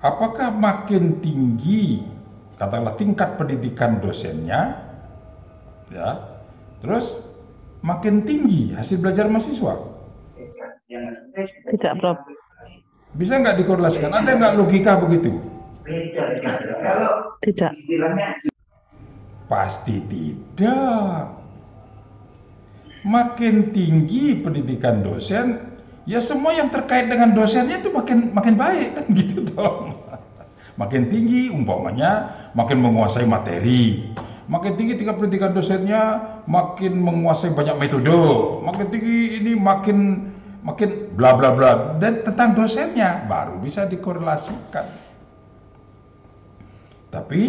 apakah makin tinggi katakanlah tingkat pendidikan dosennya, ya, Terus makin tinggi hasil belajar mahasiswa. Tidak, Prof. Bisa nggak dikorelasikan? Ada nggak logika begitu? Tidak. Pasti tidak. Makin tinggi pendidikan dosen, ya semua yang terkait dengan dosennya itu makin baik kan gitu dong. Makin tinggi umpamanya makin menguasai materi. Makin tinggi tingkat pendidikan dosennya, makin menguasai banyak metode. Makin tinggi ini makin bla bla bla. Dan tentang dosennya baru bisa dikorelasikan. Tapi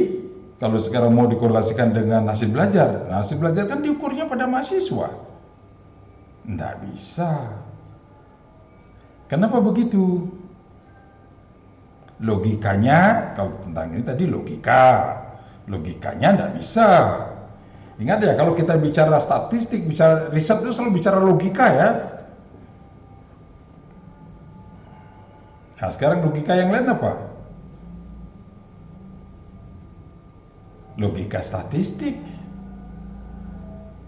kalau sekarang mau dikorelasikan dengan hasil belajar, nah hasil belajar kan diukurnya pada mahasiswa. Nggak bisa. Kenapa begitu? Logikanya, kalau tentang ini tadi logikanya nggak bisa. Ingat ya, kalau kita bicara statistik, bicara riset itu selalu bicara logika ya. Nah sekarang logika yang lain apa? Logika statistik.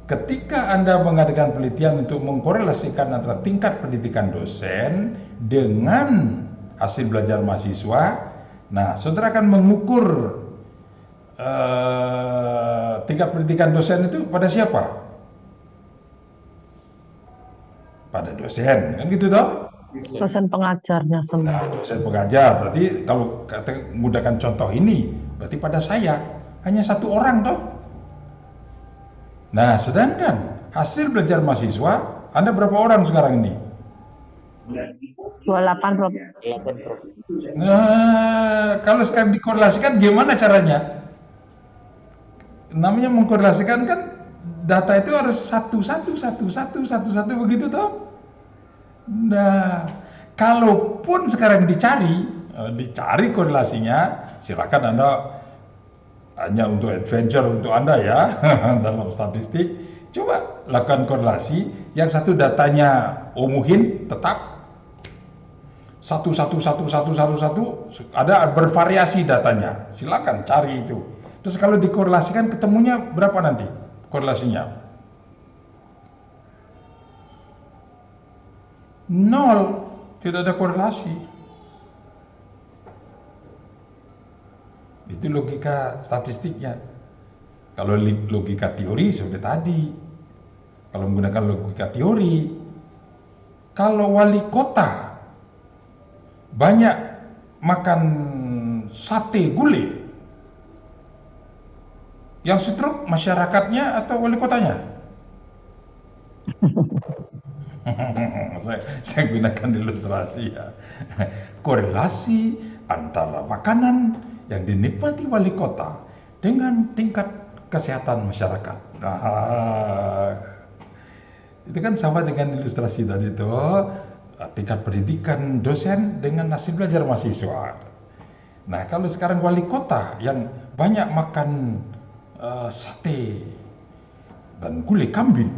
Ketika Anda mengadakan penelitian untuk mengkorelasikan antara tingkat pendidikan dosen dengan hasil belajar mahasiswa, nah saudara akan mengukur tingkat pendidikan dosen itu pada siapa? Pada dosen, kan gitu toh? Dosen pengajarnya semua. Nah, dosen pengajar, berarti kalau kita menggunakan contoh ini, berarti pada saya hanya satu orang toh. Nah, sedangkan hasil belajar mahasiswa, Anda berapa orang sekarang ini? 28, Prof. 8, Prof. Nah, kalau sekarang dikorelasikan gimana caranya? Namanya mengkorelasikan kan data itu harus satu begitu toh? Nah, kalaupun sekarang dicari korelasinya, silakan Anda hanya untuk adventure untuk Anda ya dalam statistik, coba lakukan korelasi. Yang satu datanya umuhin tetap satu, ada bervariasi datanya, silakan cari itu. Terus kalau dikorelasikan ketemunya berapa nanti korelasinya? 0, tidak ada korelasi. Itu logika statistiknya. Kalau logika teori seperti tadi, kalau menggunakan logika teori, kalau wali kota banyak makan sate gulai, yang stroke masyarakatnya atau wali kotanya? saya gunakan ilustrasi ya. Korelasi antara makanan yang dinikmati wali kota dengan tingkat kesehatan masyarakat. Nah, itu kan sama dengan ilustrasi tadi itu, tingkat pendidikan dosen dengan hasil belajar mahasiswa. Nah, kalau sekarang wali kota yang banyak makan sate dan gulai kambing,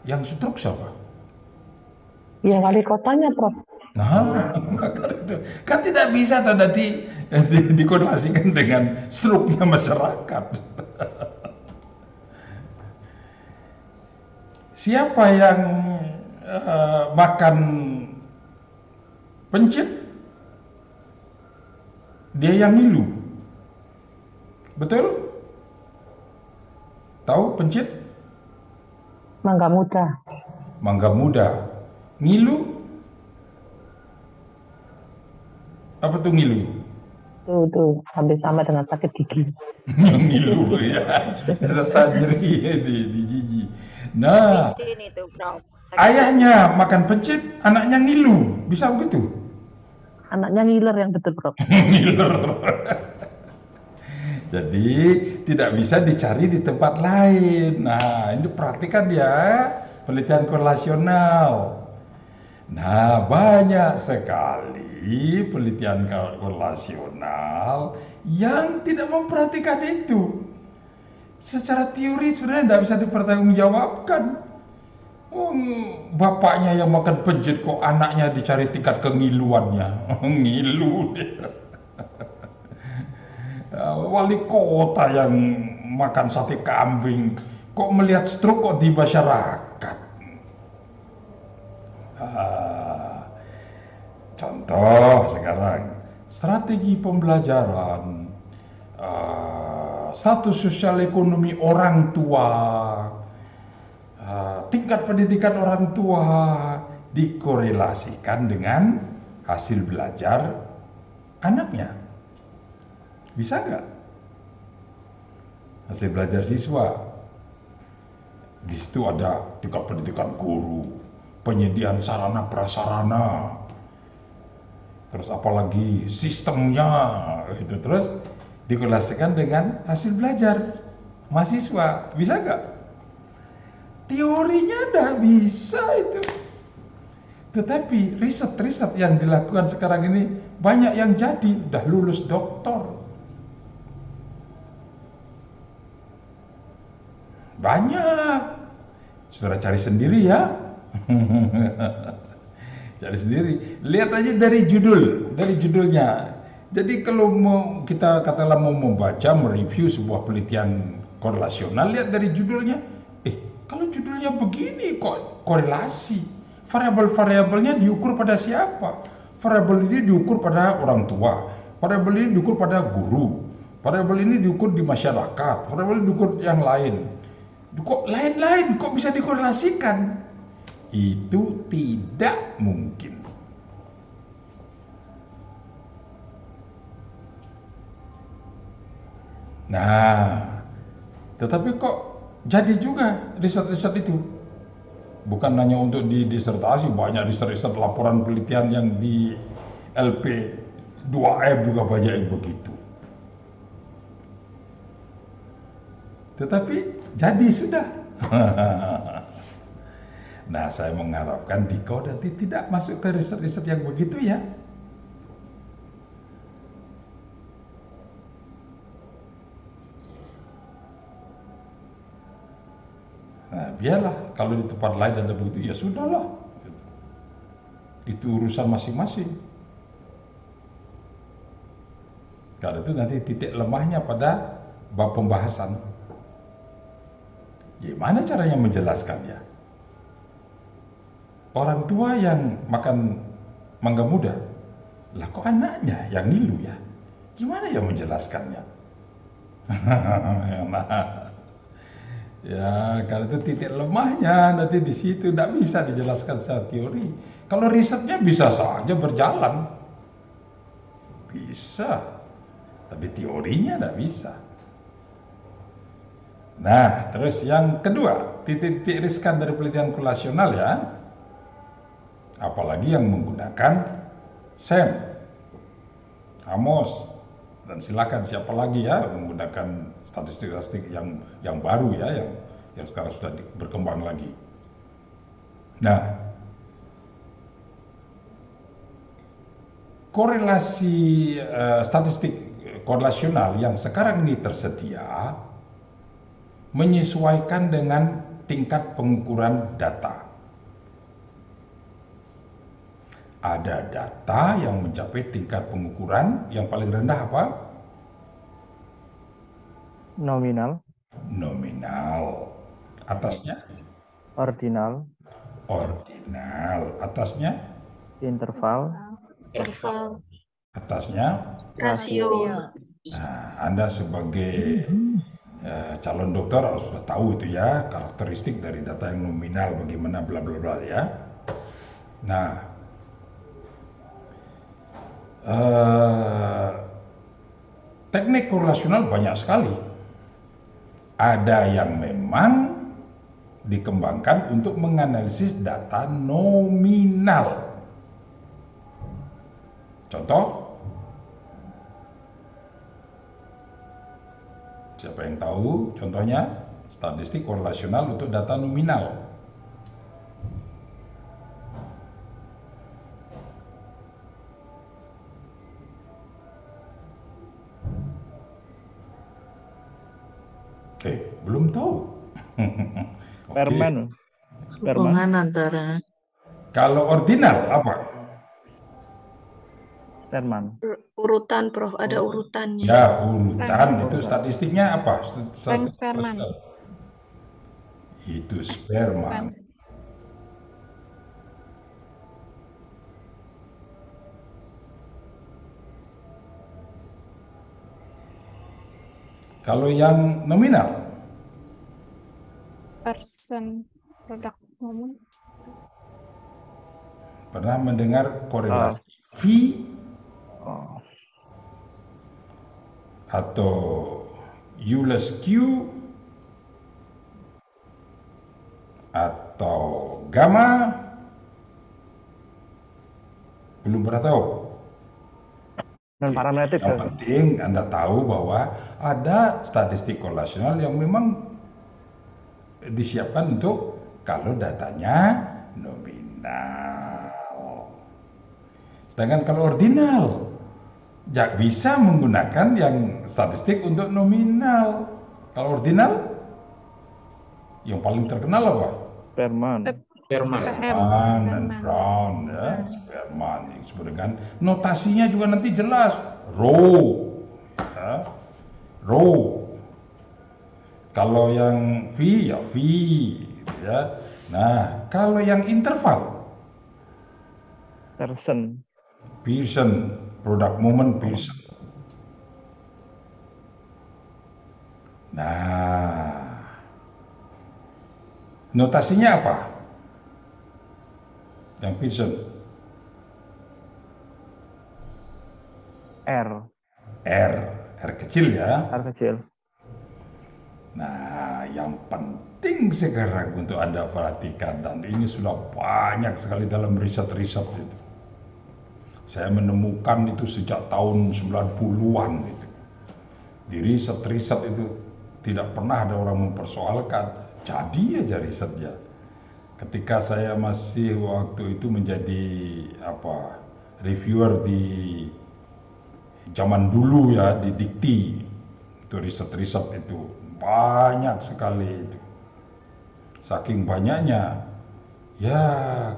yang stroke siapa? Ya wali kotanya, Prof. Nah, kan tidak bisa tuh nanti dikorelasikan dengan stroke-nya masyarakat. Siapa yang makan pencit, dia yang ngilu. Betul? Tahu pencit? Mangga muda. Mangga muda. Ngilu? Apa tuh ngilu? Tuh, hampir sama dengan sakit gigi. Ngilu ya, rasa nyeri di gigi. Nah, ayahnya makan pencit, anaknya ngilu, bisa begitu? Anaknya ngiler yang betul, Prof. Ngiler. Jadi tidak bisa dicari di tempat lain. Nah, ini perhatikan ya, penelitian korelasional. Nah, banyak sekali penelitian korelasional yang tidak memperhatikan itu. Secara teori sebenarnya tidak bisa dipertanggungjawabkan. Bapaknya yang makan pencit kok anaknya dicari tingkat kengiluannya. Ngilu dia. Wali kota yang makan sate kambing, kok melihat stroke kok di masyarakat. Contoh sekarang, strategi pembelajaran, status sosial ekonomi orang tua, tingkat pendidikan orang tua dikorelasikan dengan hasil belajar anaknya. Bisa nggak? Hasil belajar siswa. Di situ ada tingkat pendidikan guru, penyediaan sarana prasarana, terus apalagi sistemnya, itu terus dikorelasikan dengan hasil belajar mahasiswa. Bisa nggak? Teorinya udah bisa itu. Tetapi riset-riset yang dilakukan sekarang ini banyak yang jadi, udah lulus doktor. Banyak. Saudara cari sendiri ya. Cari sendiri. Lihat aja dari judulnya. Jadi kalau kita katakanlah mau membaca, mereview sebuah penelitian korelasional, lihat dari judulnya. Kalau judulnya begini kok korelasi. Variabel-variabelnya diukur pada siapa? Variabel ini diukur pada orang tua. Variabel ini diukur pada guru. Variabel ini diukur di masyarakat. Variabel ini diukur yang lain. Kok lain-lain? Kok bisa dikorelasikan? Itu tidak mungkin. Nah, tetapi kok jadi juga riset-riset itu. Bukan hanya untuk di disertasi, banyak riset-riset laporan penelitian yang di LP 2M juga banyak yang begitu. Tetapi jadi sudah. Nah, saya mengharapkan Diko nanti tidak masuk ke riset-riset yang begitu ya. Nah, biarlah kalau di tempat lain ada begitu, ya sudahlah. Itu urusan masing-masing. Kalau itu nanti titik lemahnya pada bab pembahasan. Gimana caranya menjelaskannya? Orang tua yang makan mangga muda, lah kok anaknya yang ngilu ya? Gimana ya menjelaskannya? Ya, kalau itu titik lemahnya, nanti di situ tidak bisa dijelaskan secara teori. Kalau risetnya bisa saja berjalan, bisa, tapi teorinya tidak bisa. Nah, terus yang kedua, titik-titik riskan dari penelitian korelasional ya, apalagi yang menggunakan Sam, Amos, dan silakan siapa lagi ya menggunakan statistik-statistik yang baru ya, yang sekarang sudah berkembang lagi. Nah, korelasi statistik korelasional yang sekarang ini tersedia menyesuaikan dengan tingkat pengukuran data. Ada data yang mencapai tingkat pengukuran yang paling rendah apa? Nominal. Nominal. Atasnya? Ordinal. Ordinal. Atasnya? Interval. Interval. Atasnya? Rasio. Nah, Anda sebagai calon dokter harus sudah tahu itu ya, karakteristik dari data yang nominal bagaimana bla bla bla ya. Nah, teknik korelasional banyak sekali. Ada yang memang dikembangkan untuk menganalisis data nominal. Contoh, siapa yang tahu contohnya? Statistik korelasional untuk data nominal. Belum tahu. Perman. Hubungan antara Kalau ordinal apa? Sperman. Urutan, Prof. Ada urutannya. Ya, urutan itu statistiknya apa? Frank Sperman. Itu Sperman. Kalau yang nominal? Person product moment. Pernah mendengar korelasi V atau Euler's Q atau gamma? Belum pernah tahu. Non parametrik. Yang penting Anda tahu bahwa ada statistik korelasional yang memang disiapkan untuk kalau datanya nominal. Sedangkan kalau ordinal, ya bisa menggunakan yang statistik untuk nominal. Kalau ordinal, yang paling terkenal apa? Sperman. Sperman dan Brown, ya. Sperman yang disebut dengan notasinya juga nanti jelas. Rho, ya. Rho. Kalau yang V ya V, gitu ya. Nah, kalau yang interval, Pearson, product moment Pearson. Nah, notasinya apa? Yang Pearson? R kecil ya? R kecil. Nah, yang penting sekarang untuk Anda perhatikan, dan ini sudah banyak sekali dalam riset-riset itu. Saya menemukan itu sejak tahun 90-an itu. Di riset-riset itu tidak pernah ada orang mempersoalkan, jadi aja risetnya. Ketika saya masih waktu itu menjadi reviewer di zaman dulu ya, di Dikti, itu riset-riset itu banyak sekali itu. Saking banyaknya, ya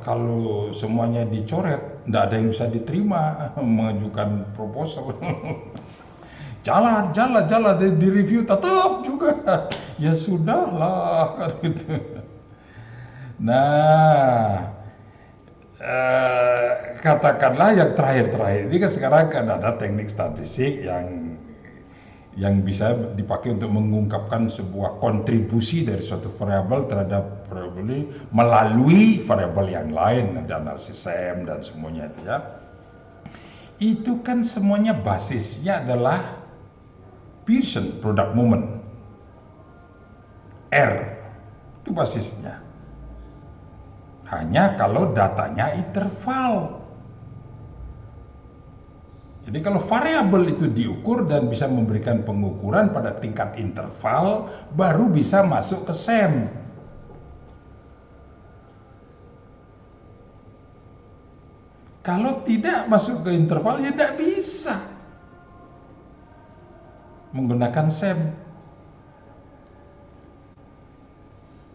kalau semuanya dicoret, tidak ada yang bisa diterima mengajukan proposal. jalan di review tetap juga. Ya sudahlah kan gitu. Nah, katakanlah yang terakhir ini kan sekarang kan ada teknik statistik yang bisa dipakai untuk mengungkapkan sebuah kontribusi dari suatu variabel terhadap variabel ini melalui variabel yang lain, nanti analisis SEM dan semuanya itu ya. Itu kan semuanya basisnya adalah Pearson product moment. R itu basisnya. Hanya kalau datanya interval. Jadi kalau variabel itu diukur dan bisa memberikan pengukuran pada tingkat interval, baru bisa masuk ke SEM. Kalau tidak masuk ke interval, ya tidak bisa menggunakan SEM.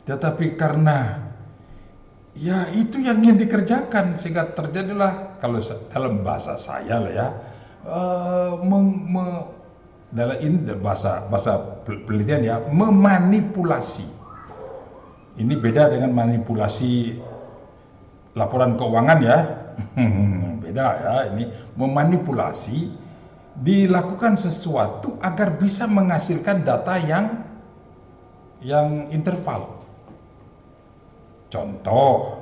Tetapi karena ya itu yang ingin dikerjakan, sehingga terjadilah, kalau dalam bahasa saya lah ya, dalam ini bahasa penelitian ya, memanipulasi. Ini beda dengan manipulasi laporan keuangan ya. Beda ya, ini memanipulasi, dilakukan sesuatu agar bisa menghasilkan data yang interval. Contoh,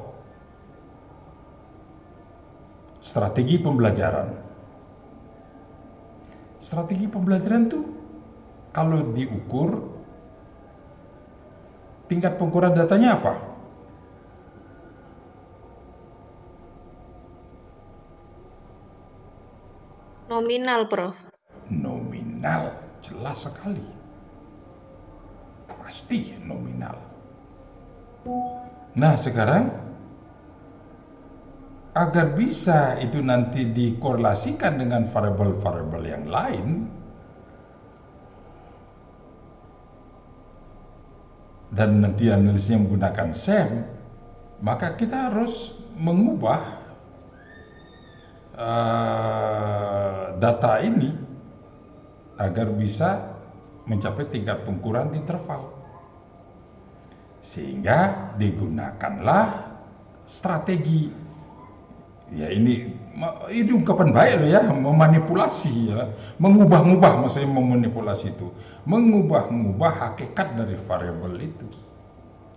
strategi pembelajaran. Strategi pembelajaran itu kalau diukur, tingkat pengukuran datanya apa? Nominal, Prof. Nominal, jelas sekali. Pasti nominal. Nah sekarang, agar bisa itu nanti dikorelasikan dengan variabel-variabel yang lain, dan nanti analisisnya menggunakan SEM, maka kita harus mengubah data ini agar bisa mencapai tingkat pengukuran interval. Sehingga digunakanlah strategi. Ya ini ungkapan baik loh ya, memanipulasi ya, mengubah-ubah, maksudnya memanipulasi itu, mengubah-ubah hakikat dari variabel itu,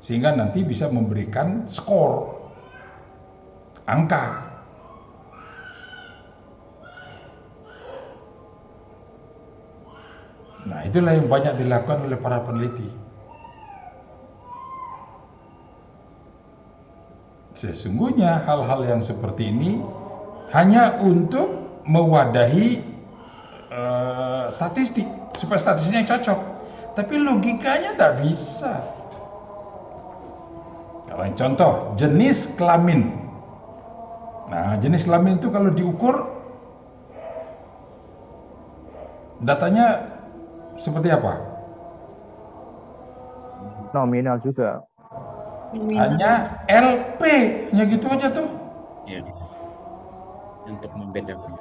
sehingga nanti bisa memberikan skor, angka. Nah itulah yang banyak dilakukan oleh para peneliti. Sesungguhnya hal-hal yang seperti ini hanya untuk mewadahi statistik, supaya statistiknya cocok. Tapi logikanya tidak bisa. Kalau contoh, jenis kelamin. Nah, jenis kelamin itu kalau diukur, datanya seperti apa? Nominal juga. Hanya LP, hanya gitu aja tuh. Ya. Untuk membedakan.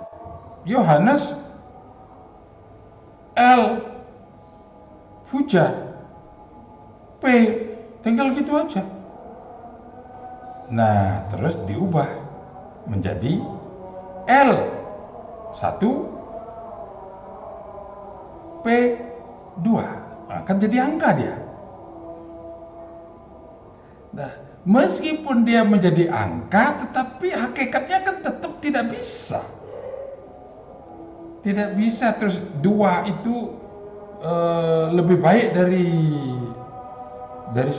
Yohanes L, Fuja P, tinggal gitu aja. Nah, terus diubah menjadi L1 P2. Akan jadi angka dia. Nah, meskipun dia menjadi angka, tetapi hakikatnya kan tetap tidak bisa. Tidak bisa terus 2 itu lebih baik dari 1.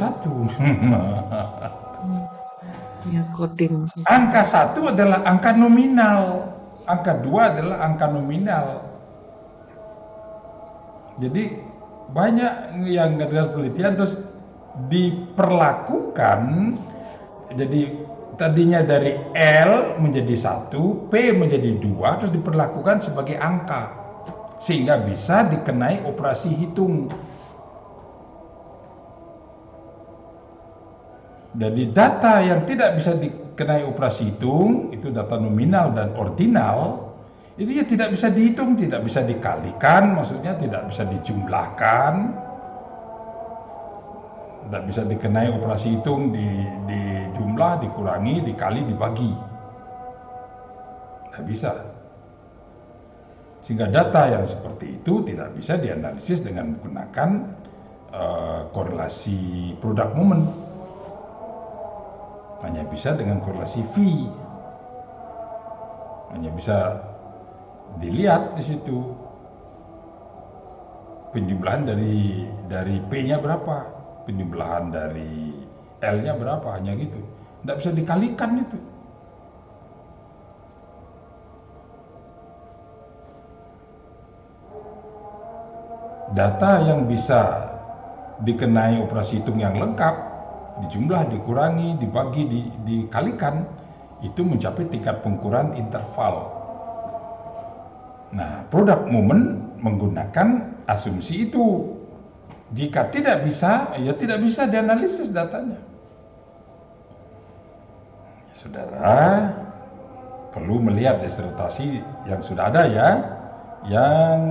Ya, coding. Angka 1 adalah angka nominal, angka 2 adalah angka nominal. Jadi banyak yang gagal penelitian terus diperlakukan, jadi tadinya dari L menjadi 1, P menjadi 2, terus diperlakukan sebagai angka sehingga bisa dikenai operasi hitung. Jadi data yang tidak bisa dikenai operasi hitung, itu data nominal dan ordinal, itu ya tidak bisa dihitung, tidak bisa dikalikan, maksudnya tidak bisa dijumlahkan, tidak bisa dikenai operasi hitung, dijumlah, dikurangi, dikali, dibagi. Tidak bisa. Sehingga data yang seperti itu tidak bisa dianalisis dengan menggunakan korelasi produk momen. Hanya bisa dengan korelasi V. Hanya bisa dilihat di situ penjumlahan dari P-nya berapa, penjumlahan dari L-nya berapa, hanya gitu. Tidak bisa dikalikan itu. Data yang bisa dikenai operasi hitung yang lengkap, dijumlah, dikurangi, dibagi, dikalikan, itu mencapai tingkat pengukuran interval. Nah, produk momen menggunakan asumsi itu. Jika tidak bisa, ya tidak bisa dianalisis datanya. Saudara perlu melihat disertasi yang sudah ada ya, yang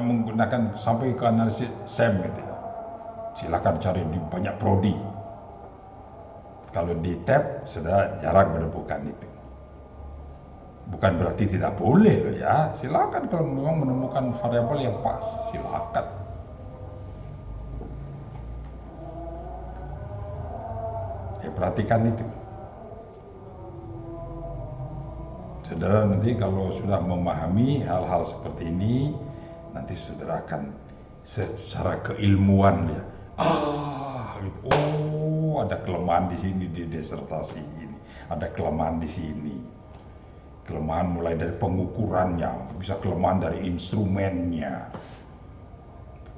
menggunakan sampai ke analisis SEM gitu ya. Silakan cari di banyak prodi. Kalau di tab sudah jarang menemukan itu. Bukan berarti tidak boleh loh ya. Silakan kalau memang menemukan variabel yang pas, silakan. Ya perhatikan itu. Saudara nanti kalau sudah memahami hal-hal seperti ini, nanti saudara akan secara keilmuan ya. Gitu. Oh, ada kelemahan di sini di disertasi ini. Ada kelemahan di sini. Kelemahan mulai dari pengukurannya, bisa kelemahan dari instrumennya,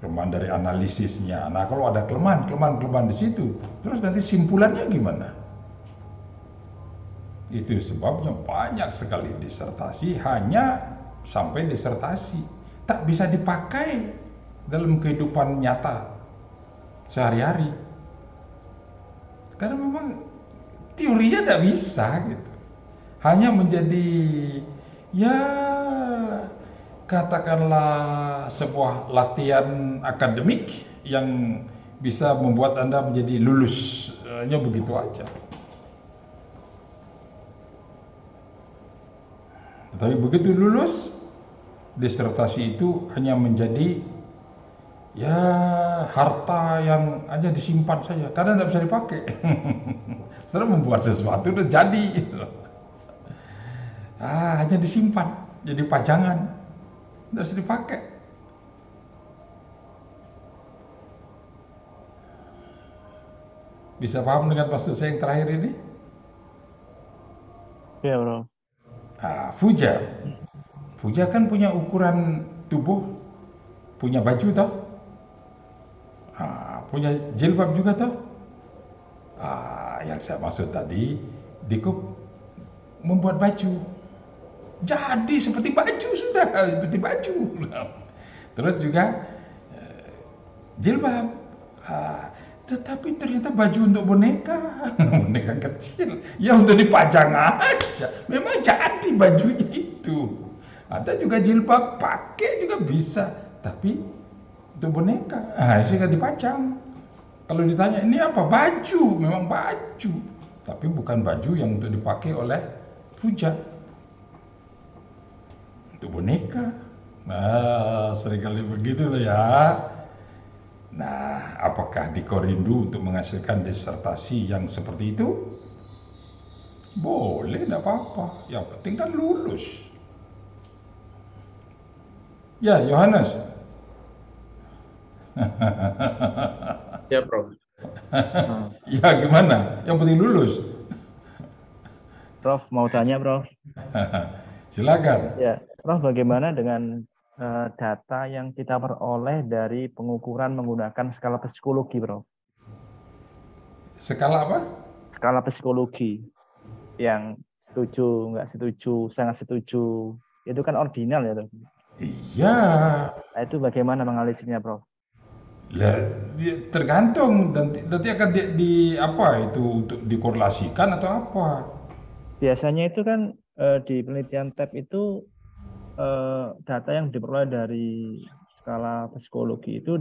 kelemahan dari analisisnya. Nah, kalau ada kelemahan di situ, terus nanti simpulannya gimana? Itu sebabnya banyak sekali disertasi hanya sampai disertasi, tak bisa dipakai dalam kehidupan nyata sehari-hari. Karena memang teorinya tidak bisa gitu. Hanya menjadi ya katakanlah sebuah latihan akademik yang bisa membuat Anda menjadi lulus. Hanya begitu aja. Tetapi begitu lulus, disertasi itu hanya menjadi ya harta yang hanya disimpan saja, karena tidak bisa dipakai. Setelah membuat sesuatu udah jadi, hanya disimpan, jadi pajangan, tidak bisa dipakai. Bisa paham dengan maksud saya yang terakhir ini? Ya, bro. Puja kan punya ukuran tubuh, punya baju toh, punya jilbab juga toh. Yang saya maksud tadi, Dikup membuat baju, jadi seperti baju sudah, seperti baju. Terus juga jilbab, tetapi ternyata baju untuk boneka, boneka kecil, ya untuk dipajang aja. Memang jadi bajunya itu. Ada juga jilbab pakai juga bisa, tapi untuk boneka, sehingga dipajang. Kalau ditanya ini apa? Baju, memang baju, tapi bukan baju yang untuk dipakai oleh puja, untuk boneka. Nah, seringkali begitu loh ya. Nah, apakah di Korindu untuk menghasilkan disertasi yang seperti itu? Boleh, tidak apa-apa. Yang penting kan lulus. Ya, Yohanes. Ya, Prof. Ya, gimana? Yang penting lulus. Prof, mau tanya, Prof. Silakan. Ya, Prof, bagaimana dengan data yang kita peroleh dari pengukuran menggunakan skala psikologi, Prof? Skala apa? Skala psikologi. Yang setuju, nggak setuju, sangat setuju. Itu kan ordinal ya, Prof? Iya. Nah, itu bagaimana menganalisisnya, Prof? Ya, tergantung nanti akan apa itu untuk dikorelasikan atau apa? Biasanya itu kan di penelitian TAP itu data yang diperoleh dari skala psikologi itu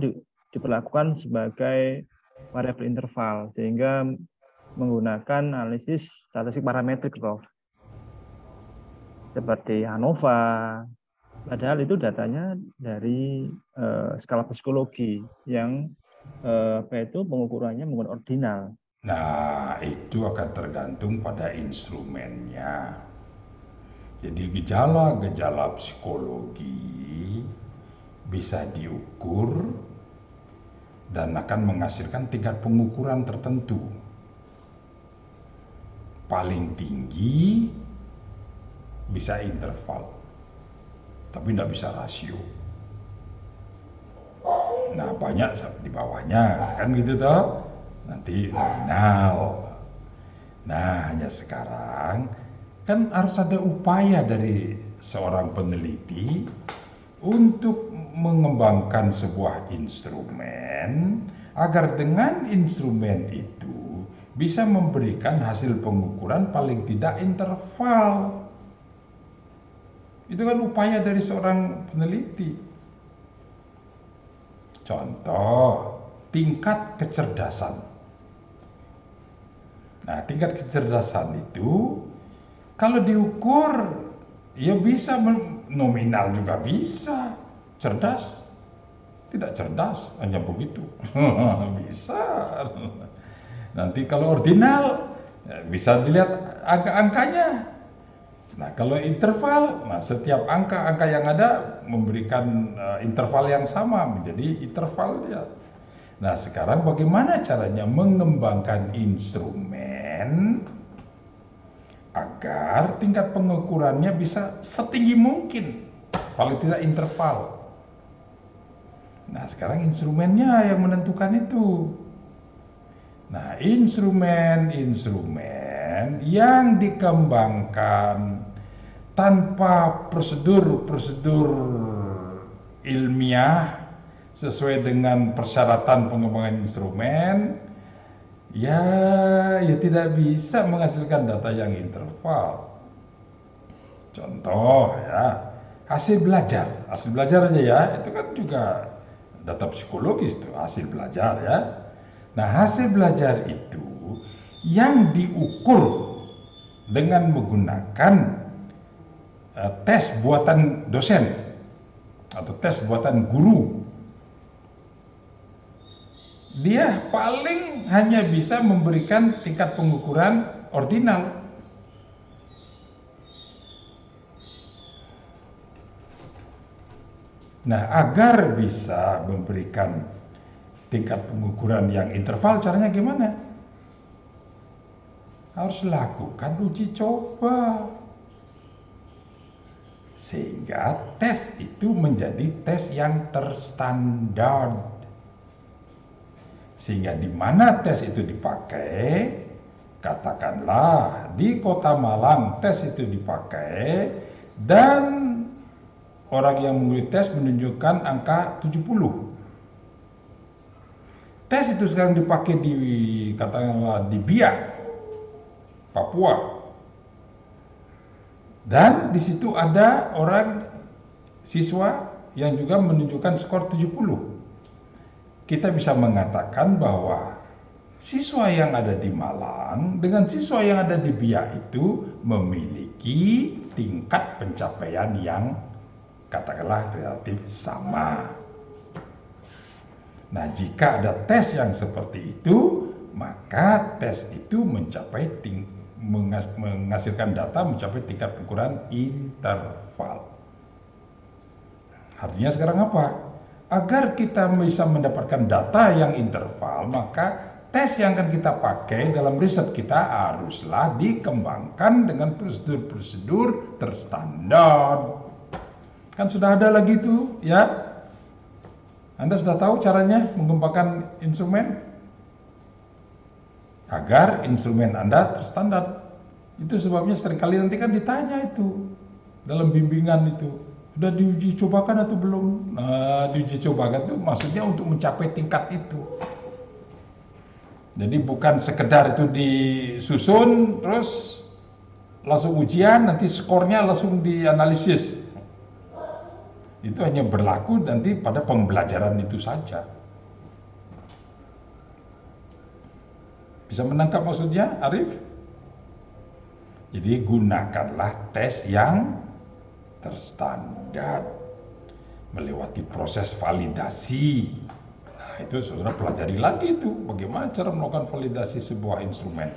diperlakukan sebagai variabel interval sehingga menggunakan analisis statistik parametrik, Prof. Seperti ANOVA. Padahal itu datanya dari skala psikologi yang pengukurannya menggunakan ordinal. Nah, itu akan tergantung pada instrumennya. Jadi gejala-gejala psikologi bisa diukur dan akan menghasilkan tingkat pengukuran tertentu. Paling tinggi bisa interval, tapi tidak bisa rasio. Nah, banyak di bawahnya, kan gitu toh. Nanti nominal. Nah, hanya sekarang kan harus ada upaya dari seorang peneliti untuk mengembangkan sebuah instrumen agar dengan instrumen itu bisa memberikan hasil pengukuran paling tidak interval. Itu kan upaya dari seorang peneliti. Contoh, tingkat kecerdasan. Nah, tingkat kecerdasan itu kalau diukur, ya bisa nominal juga bisa. Cerdas, tidak cerdas, hanya begitu. Bisa. Nanti kalau ordinal, ya bisa dilihat angka-angkanya. Nah, kalau interval, setiap angka-angka yang ada memberikan interval yang sama, menjadi interval dia. Nah, sekarang bagaimana caranya mengembangkan instrumen agar tingkat pengukurannya bisa setinggi mungkin, paling tidak interval. Nah, sekarang instrumennya yang menentukan itu. Nah, instrumen-instrumen yang dikembangkan tanpa prosedur-prosedur ilmiah sesuai dengan persyaratan pengembangan instrumen, ya tidak bisa menghasilkan data yang interval. Contoh ya, hasil belajar aja ya, itu kan juga data psikologis tuh, hasil belajar ya. Nah, hasil belajar itu yang diukur dengan menggunakan tes buatan dosen atau tes buatan guru. Dia paling hanya bisa memberikan tingkat pengukuran ordinal. Nah, agar bisa memberikan tingkat pengukuran yang interval, caranya gimana? Harus lakukan uji coba. Sehingga tes itu menjadi tes yang terstandar. Sehingga di mana tes itu dipakai, katakanlah di Kota Malang tes itu dipakai dan orang yang mengikuti tes menunjukkan angka 70. Tes itu sekarang dipakai di, katakanlah di Biak, Papua. Dan di situ ada orang siswa yang juga menunjukkan skor 70. Kita bisa mengatakan bahwa siswa yang ada di Malang dengan siswa yang ada di Biak itu memiliki tingkat pencapaian yang katakanlah relatif sama. Nah, jika ada tes yang seperti itu, maka tes itu mencapai menghasilkan data mencapai tingkat pengukuran interval. Artinya sekarang apa? Agar kita bisa mendapatkan data yang interval, maka tes yang akan kita pakai dalam riset kita haruslah dikembangkan dengan prosedur-prosedur terstandar. Kan sudah ada lagi tuh, ya. Anda sudah tahu caranya mengembangkan instrumen? Agar instrumen Anda terstandar. Itu sebabnya seringkali nanti kan ditanya itu dalam bimbingan itu, sudah diuji cobakan atau belum? Nah, diuji cobakan itu maksudnya untuk mencapai tingkat itu. Jadi bukan sekedar itu disusun terus langsung ujian, nanti skornya langsung dianalisis. Itu hanya berlaku nanti pada pembelajaran itu saja. Bisa menangkap maksudnya, Arif? Jadi gunakanlah tes yang terstandar, melewati proses validasi. Nah, itu saudara pelajari lagi itu, bagaimana cara melakukan validasi sebuah instrumen.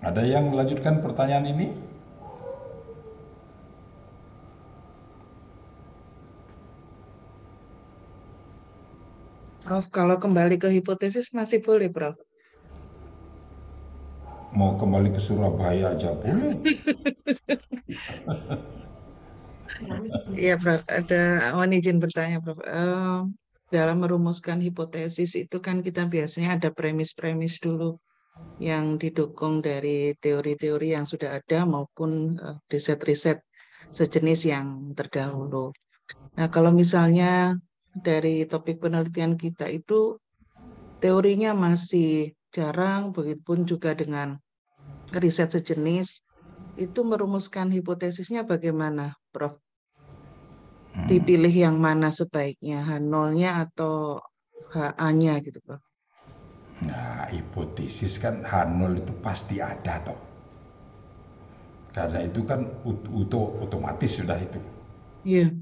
Ada yang melanjutkan pertanyaan ini? Prof, kalau kembali ke hipotesis masih boleh, Prof? Mau kembali ke Surabaya aja boleh. Iya, Prof. Mohon izin bertanya, Prof. Dalam merumuskan hipotesis itu kan kita biasanya ada premis-premis dulu yang didukung dari teori-teori yang sudah ada maupun riset-riset sejenis yang terdahulu. Nah, kalau misalnya dari topik penelitian kita itu teorinya masih jarang, begitupun juga dengan riset sejenis, itu merumuskan hipotesisnya bagaimana, Prof? Dipilih yang mana sebaiknya, H0-nya atau HA-nya gitu, Prof? Nah, hipotesis kan H0 itu pasti ada toh. Karena itu kan otomatis sudah itu. Iya.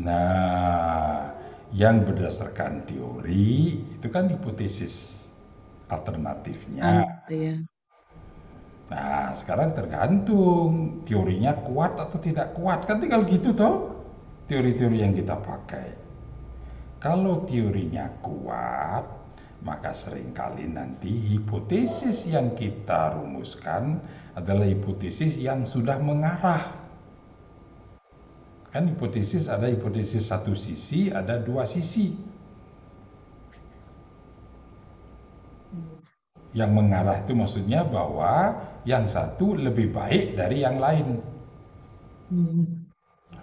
Nah, yang berdasarkan teori itu kan hipotesis alternatifnya. Iya. Nah, sekarang tergantung teorinya kuat atau tidak kuat. Kan tinggal gitu toh teori-teori yang kita pakai. Kalau teorinya kuat, maka seringkali nanti hipotesis yang kita rumuskan adalah hipotesis yang sudah mengarah. Kan hipotesis ada hipotesis satu sisi, ada dua sisi. Yang mengarah itu maksudnya bahwa yang satu lebih baik dari yang lain.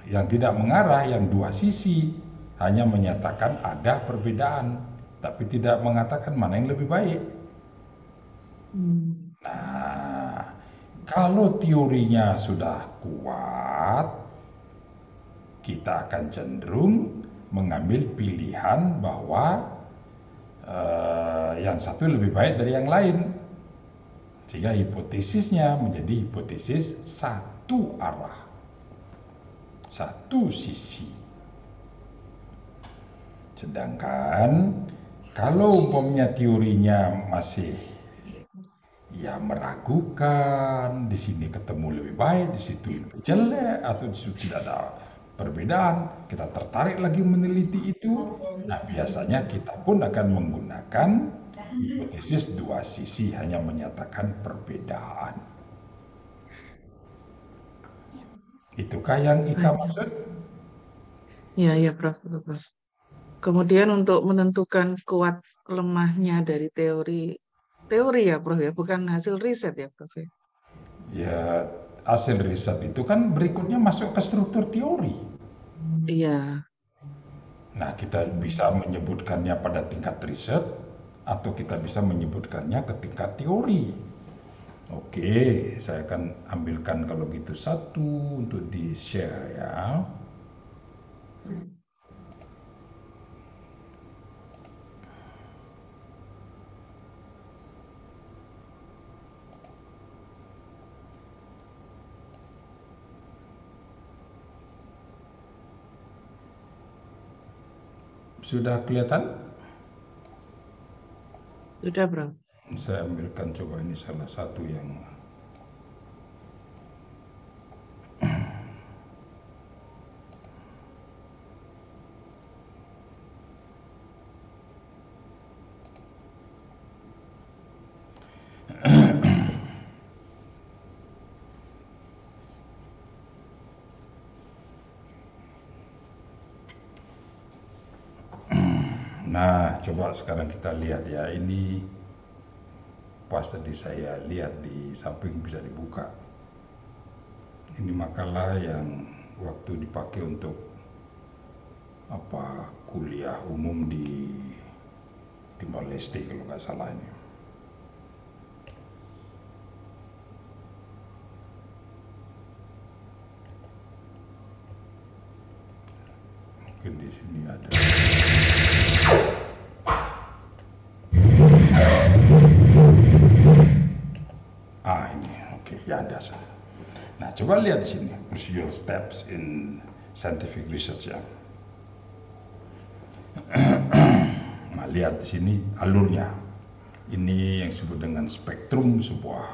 Yang tidak mengarah, yang dua sisi, hanya menyatakan ada perbedaan, tapi tidak mengatakan mana yang lebih baik. Nah, kalau teorinya sudah kuat, kita akan cenderung mengambil pilihan bahwa yang satu lebih baik dari yang lain. Sehingga hipotesisnya menjadi hipotesis satu arah, satu sisi. Sedangkan kalau umpamanya teorinya masih ya meragukan, di sini ketemu lebih baik, di situ lebih jelek, atau di situ tidak ada perbedaan, kita tertarik lagi meneliti itu. Nah, biasanya kita pun akan menggunakan hipotesis dua sisi, hanya menyatakan perbedaan. Itukah yang Ika maksud? Ya, ya, Prof. Prof. Kemudian untuk menentukan kuat lemahnya dari teori ya, Prof, ya, bukan hasil riset ya, Prof. Ya, hasil riset itu kan berikutnya masuk ke struktur teori. Iya. Nah, kita bisa menyebutkannya pada tingkat riset, atau kita bisa menyebutkannya ke tingkat teori. Oke, saya akan ambilkan kalau gitu satu untuk di-share ya. Sudah kelihatan? Sudah, Bro. Saya ambilkan coba ini salah satu yang Nah, coba sekarang kita lihat ya, ini pas tadi saya lihat di samping bisa dibuka. Ini makalah yang waktu dipakai untuk kuliah umum di Timor Leste kalau nggak salah ini. Mungkin di sini ada. Ini oke, ya ada. Nah, coba lihat di sini procedural steps in scientific research ya. Nah, lihat di sini alurnya. Ini yang disebut dengan spektrum sebuah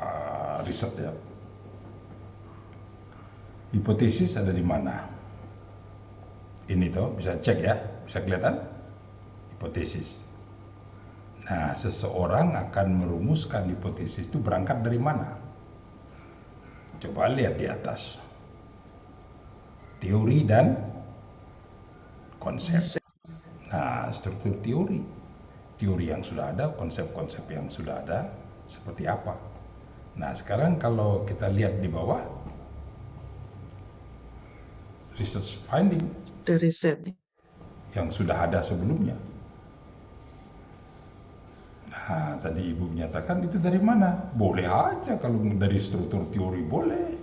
riset ya. Hipotesis ada di mana? Ini toh bisa cek ya, bisa kelihatan hipotesis. Nah, seseorang akan merumuskan hipotesis itu berangkat dari mana? Coba lihat di atas. Teori dan konsep. Nah, struktur teori. Teori yang sudah ada, konsep-konsep yang sudah ada, seperti apa? Nah, sekarang kalau kita lihat di bawah, research finding. The riset. Yang sudah ada sebelumnya. Nah, tadi Ibu menyatakan itu dari mana? Boleh aja kalau dari struktur teori boleh.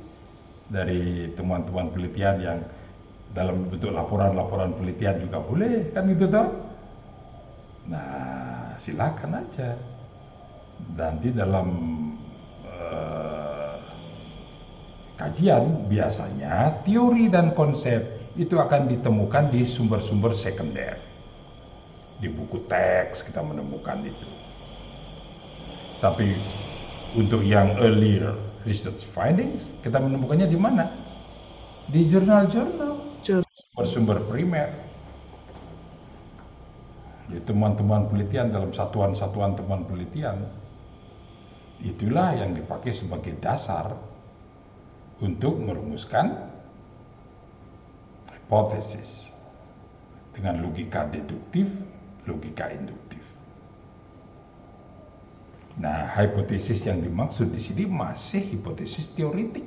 Dari teman-teman penelitian yang dalam bentuk laporan-laporan penelitian juga boleh, kan gitu toh? Nah, silakan aja. Nanti dalam kajian biasanya teori dan konsep itu akan ditemukan di sumber-sumber sekunder. Di buku teks kita menemukan itu. Tapi untuk yang earlier research findings, kita menemukannya di mana? Di jurnal-jurnal, sumber primer. Ya, teman-teman penelitian dalam satuan-satuan teman penelitian. Itulah yang dipakai sebagai dasar untuk merumuskan hipotesis dengan logika deduktif, logika induktif. Nah, hipotesis yang dimaksud di sini masih hipotesis teoretik.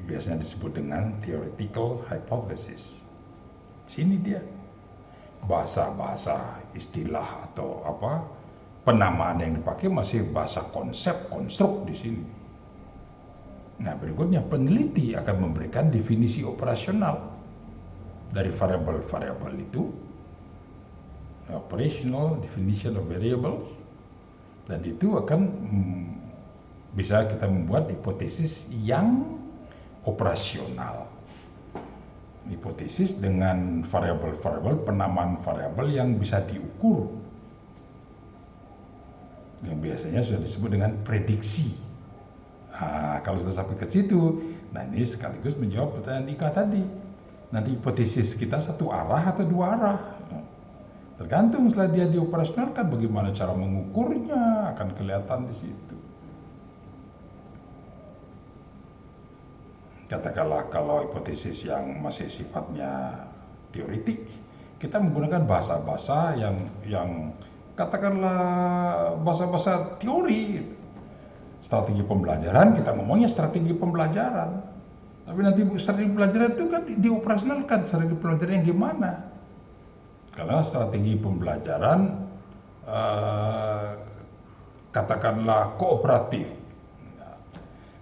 Biasanya disebut dengan theoretical hypothesis. Sini dia bahasa-bahasa istilah atau penamaan yang dipakai masih bahasa konsep, konstruk di sini. Nah, berikutnya peneliti akan memberikan definisi operasional dari variabel-variabel itu, operational definition of variables, dan itu akan bisa kita membuat hipotesis yang operasional. Hipotesis dengan variabel-variabel, penamaan variabel yang bisa diukur, yang biasanya sudah disebut dengan prediksi. Nah, kalau sudah sampai ke situ, nah ini sekaligus menjawab pertanyaan Ika tadi. Nanti hipotesis kita satu arah atau dua arah. Tergantung setelah dia dioperasionalkan, bagaimana cara mengukurnya akan kelihatan di situ. Katakanlah kalau hipotesis yang masih sifatnya teoritik, kita menggunakan bahasa-bahasa yang katakanlah bahasa-bahasa teori. Strategi pembelajaran, kita ngomongnya strategi pembelajaran. Tapi nanti strategi pembelajaran itu kan dioperasionalkan, strategi pembelajaran yang gimana? Karena strategi pembelajaran katakanlah kooperatif.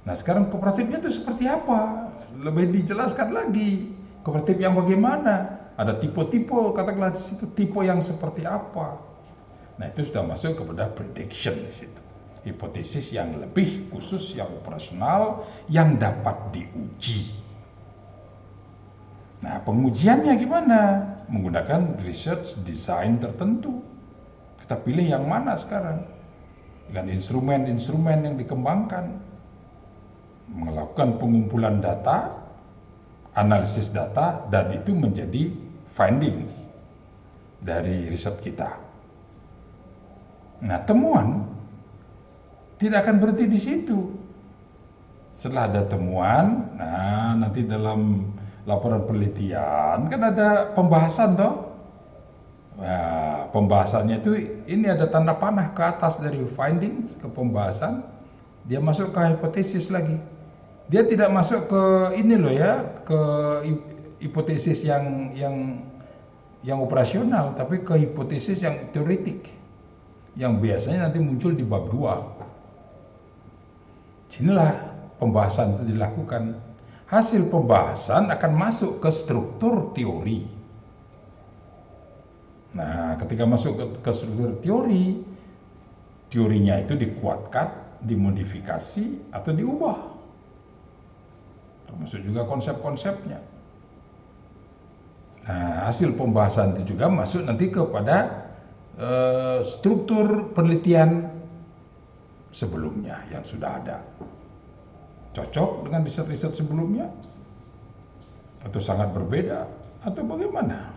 Nah, sekarang kooperatifnya itu seperti apa? Lebih dijelaskan lagi. Kooperatif yang bagaimana? Ada tipe-tipe, katakanlah di situ tipe yang seperti apa. Nah, itu sudah masuk kepada prediction di situ. Hipotesis yang lebih khusus, yang operasional, yang dapat diuji. Nah, pengujiannya gimana? Menggunakan research design tertentu. Kita pilih yang mana sekarang? Dengan instrumen-instrumen yang dikembangkan. Melakukan pengumpulan data, analisis data, dan itu menjadi findings dari riset kita. Nah, temuan tidak akan berhenti di situ. Setelah ada temuan, nah nanti dalam laporan penelitian kan ada pembahasan toh. Nah, pembahasannya itu ini ada tanda panah ke atas dari findings ke pembahasan, dia masuk ke hipotesis lagi. Dia tidak masuk ke ini loh ya, ke hipotesis yang operasional, tapi ke hipotesis yang teoretik, yang biasanya nanti muncul di bab 2. Sinilah pembahasan itu dilakukan. Hasil pembahasan akan masuk ke struktur teori. Nah, ketika masuk ke struktur teori, teorinya itu dikuatkan, dimodifikasi, atau diubah. Termasuk juga konsep-konsepnya. Nah, hasil pembahasan itu juga masuk nanti kepada struktur penelitian sebelumnya yang sudah ada. Cocok dengan riset-riset sebelumnya? Atau sangat berbeda? Atau bagaimana?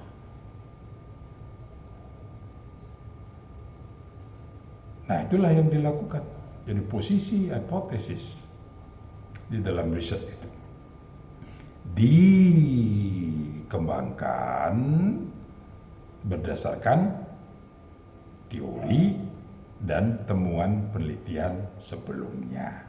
Nah, itulah yang dilakukan. Jadi posisi hipotesis di dalam riset itu dikembangkan berdasarkan teori dan temuan penelitian sebelumnya.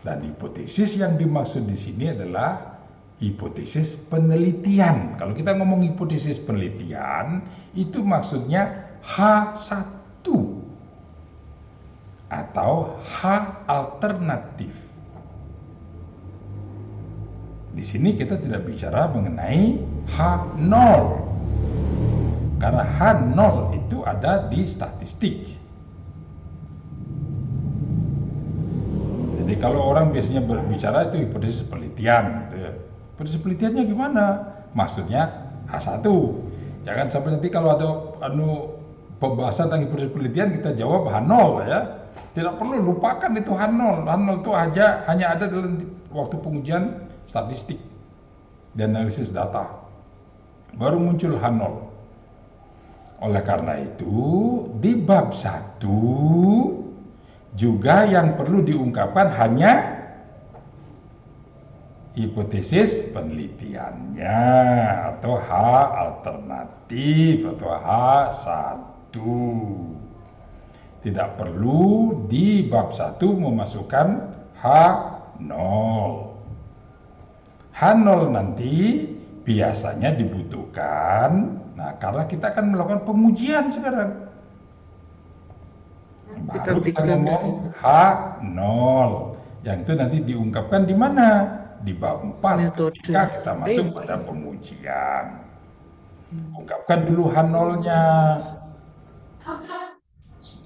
Dan hipotesis yang dimaksud di sini adalah hipotesis penelitian. Kalau kita ngomong hipotesis penelitian, itu maksudnya H1 atau H alternatif. Di sini kita tidak bicara mengenai H0. Karena H0 itu ada di statistik. Jadi kalau orang biasanya berbicara itu hipotesis penelitian. Hipotesis penelitiannya gimana? Maksudnya H1. Jangan sampai nanti kalau ada pembahasan tentang hipotesis penelitian kita jawab H0 ya. Tidak perlu lupakan itu H0. H0 itu hanya ada dalam waktu pengujian statistik dan analisis data. Baru muncul H0. Oleh karena itu, di bab 1 juga yang perlu diungkapkan hanya hipotesis penelitiannya atau H alternatif atau H1. Tidak perlu di bab 1 memasukkan H0. H0 nanti biasanya dibutuhkan, nah karena kita akan melakukan pengujian sekarang. Baru kita ngomong H0. Yang itu nanti diungkapkan di mana? Di bab 4 ketika kita masuk pada pengujian. Ungkapkan dulu H0-nya.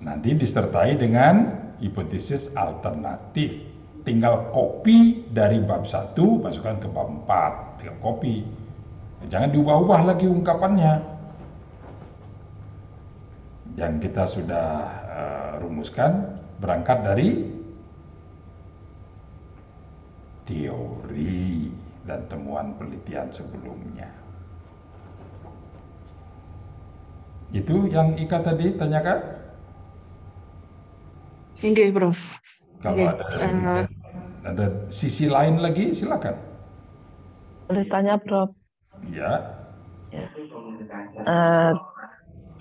Nanti disertai dengan hipotesis alternatif. Tinggal copy dari bab 1 masukkan ke bab 4. Tinggal copy. Jangan diubah-ubah lagi ungkapannya. Yang kita sudah rumuskan berangkat dari teori dan temuan penelitian sebelumnya. Itu yang Ika tadi tanyakan? Enggak, Prof. Kalau ada sisi lain lagi, silakan. Boleh tanya, Prof? Ya.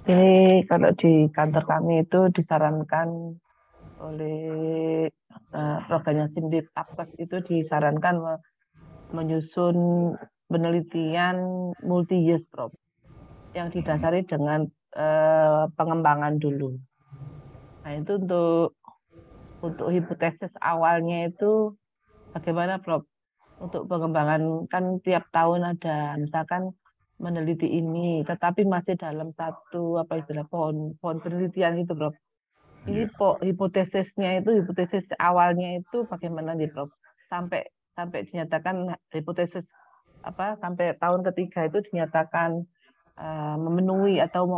Ini kalau di kantor kami itu disarankan oleh programnya Simbib Apes itu disarankan menyusun penelitian multi-years, Prof, yang didasari dengan pengembangan dulu. Nah, itu untuk hipotesis awalnya itu bagaimana, Prof? Untuk pengembangan kan tiap tahun ada, misalkan meneliti ini, tetapi masih dalam satu pohon penelitian itu, Prof. Ini hipotesisnya itu, hipotesis awalnya itu bagaimana nih, Prof? Sampai dinyatakan hipotesis sampai tahun ketiga itu dinyatakan memenuhi atau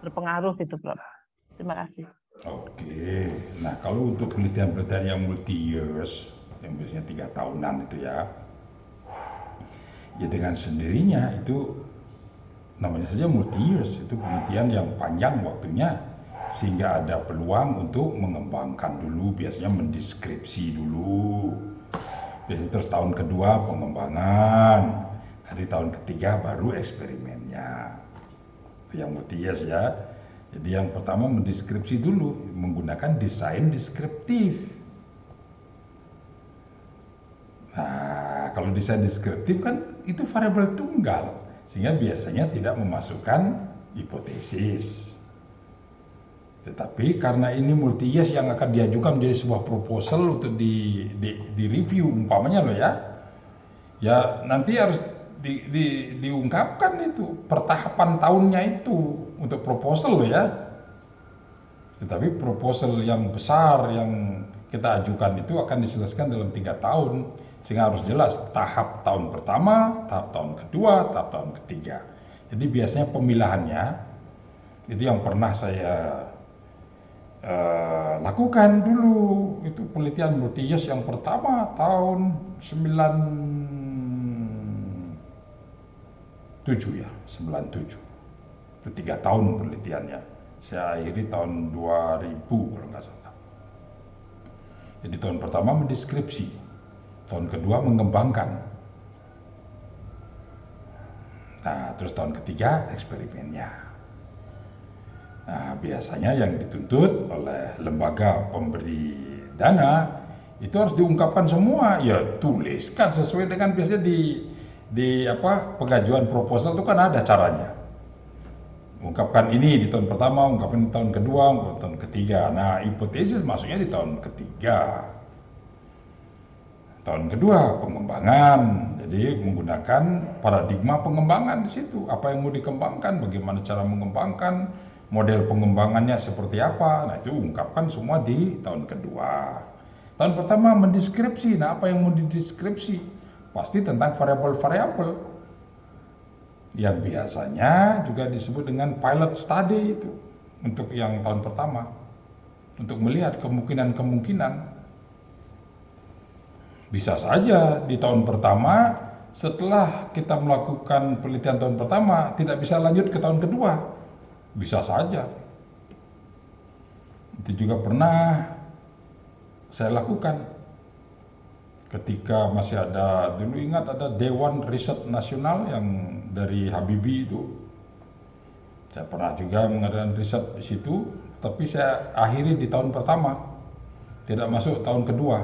berpengaruh gitu, Prof. Terima kasih. Oke, nah kalau untuk penelitian-penelitian yang multi-years, yang biasanya 3 tahunan itu ya dengan sendirinya itu namanya saja multi-years, itu penelitian yang panjang waktunya, sehingga ada peluang untuk mengembangkan dulu, biasanya mendeskripsi dulu. Biasanya terus tahun kedua pengembangan, dari tahun ketiga baru eksperimennya. Itu yang multi-years ya. Jadi yang pertama mendeskripsi dulu menggunakan desain deskriptif. Nah, kalau desain deskriptif kan itu variabel tunggal, sehingga biasanya tidak memasukkan hipotesis. Tetapi karena ini multi-years yang akan diajukan menjadi sebuah proposal untuk di review umpamanya loh ya. Ya nanti harus diungkapkan itu pertahapan tahunnya itu untuk proposal loh ya. Tetapi proposal yang besar yang kita ajukan itu akan diselesaikan dalam 3 tahun, sehingga harus jelas tahap tahun pertama, tahap tahun kedua, tahap tahun ketiga. Jadi biasanya pemilahannya itu yang pernah saya lakukan dulu, itu penelitian multi-years yang pertama tahun 97 ya, 97. Itu 3 tahun penelitiannya. Saya akhiri tahun 2000 kalau nggak salah. Jadi tahun pertama mendeskripsi, tahun kedua mengembangkan. Nah, terus tahun ketiga eksperimennya. Nah, biasanya yang dituntut oleh lembaga pemberi dana itu harus diungkapkan semua. Ya, tuliskan sesuai dengan biasanya di pengajuan proposal itu kan ada caranya. Ungkapkan ini di tahun pertama, ungkapkan di tahun kedua, ungkapkan di tahun ketiga. Nah, hipotesis masuknya di tahun ketiga. Tahun kedua pengembangan. Jadi menggunakan paradigma pengembangan di situ. Apa yang mau dikembangkan, bagaimana cara mengembangkan, model pengembangannya seperti apa. Nah, itu ungkapkan semua di tahun kedua. Tahun pertama mendeskripsi. Nah, apa yang mau dideskripsi? Pasti tentang variabel-variabel yang biasanya juga disebut dengan pilot study itu untuk yang tahun pertama, untuk melihat kemungkinan-kemungkinan. Bisa saja di tahun pertama setelah kita melakukan penelitian tahun pertama tidak bisa lanjut ke tahun kedua, bisa saja. Itu juga pernah saya lakukan ketika masih ada, dulu ingat ada Dewan Riset Nasional yang dari Habibie itu. Saya pernah juga mengadakan riset di situ, tapi saya akhiri di tahun pertama, tidak masuk tahun kedua.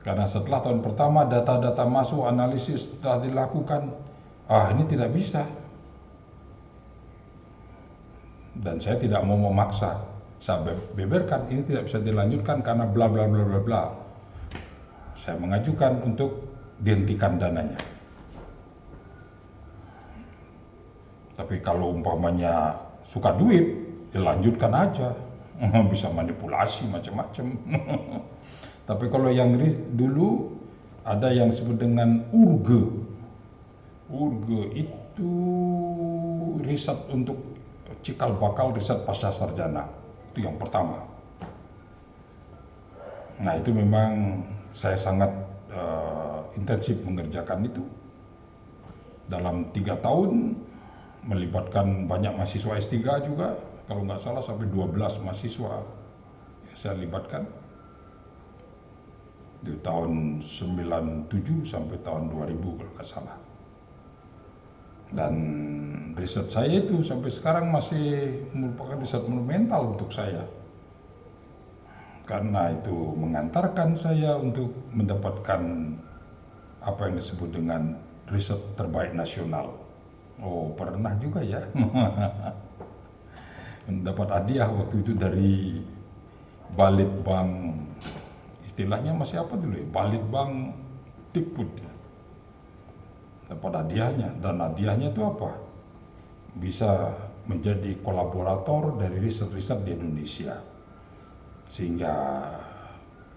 Karena setelah tahun pertama data-data masuk, analisis telah dilakukan, ini tidak bisa. Dan saya tidak mau memaksa. Saya beberkan ini tidak bisa dilanjutkan karena bla bla bla bla bla. Saya mengajukan untuk dihentikan dananya. Tapi kalau umpamanya suka duit, dilanjutkan aja. Bisa manipulasi macam-macam. Tapi kalau yang dulu ada yang disebut dengan urge. Urge itu riset untuk cikal bakal riset pasca sarjana. Itu yang pertama. Nah itu memang saya sangat intensif mengerjakan itu. Dalam 3 tahun melibatkan banyak mahasiswa S3 juga. Kalau nggak salah sampai 12 mahasiswa yang saya libatkan. Di tahun 97 sampai tahun 2000 kalau nggak salah. Dan riset saya itu sampai sekarang masih merupakan riset monumental untuk saya. Karena itu mengantarkan saya untuk mendapatkan apa yang disebut dengan riset terbaik nasional. Oh, pernah juga ya. Mendapat hadiah waktu itu dari Balitbang, istilahnya masih apa dulu ya? Balitbang Dikbud. Dapat hadiahnya, dan hadiahnya itu apa? Bisa menjadi kolaborator dari riset-riset di Indonesia. Sehingga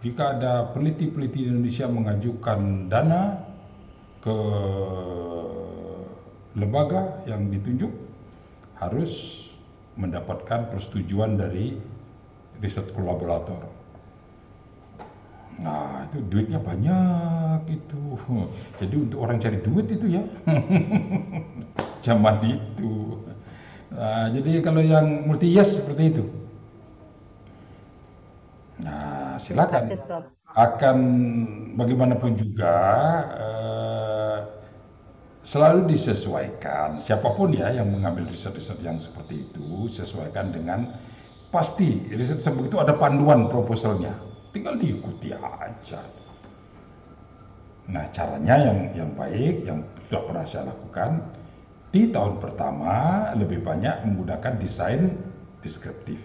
jika ada peneliti-peneliti di Indonesia mengajukan dana ke lembaga yang ditunjuk, harus mendapatkan persetujuan dari riset kolaborator. Nah, itu duitnya banyak itu. Jadi untuk orang cari duit itu ya. Zaman itu. Nah, jadi kalau yang multi yes seperti itu. Nah, silakan. Akan bagaimanapun juga selalu disesuaikan. Siapapun ya yang mengambil riset-riset yang seperti itu, sesuaikan dengan pasti riset seperti itu ada panduan proposalnya. Tinggal diikuti aja. Nah, caranya yang baik, yang sudah pernah saya lakukan, di tahun pertama lebih banyak menggunakan desain deskriptif.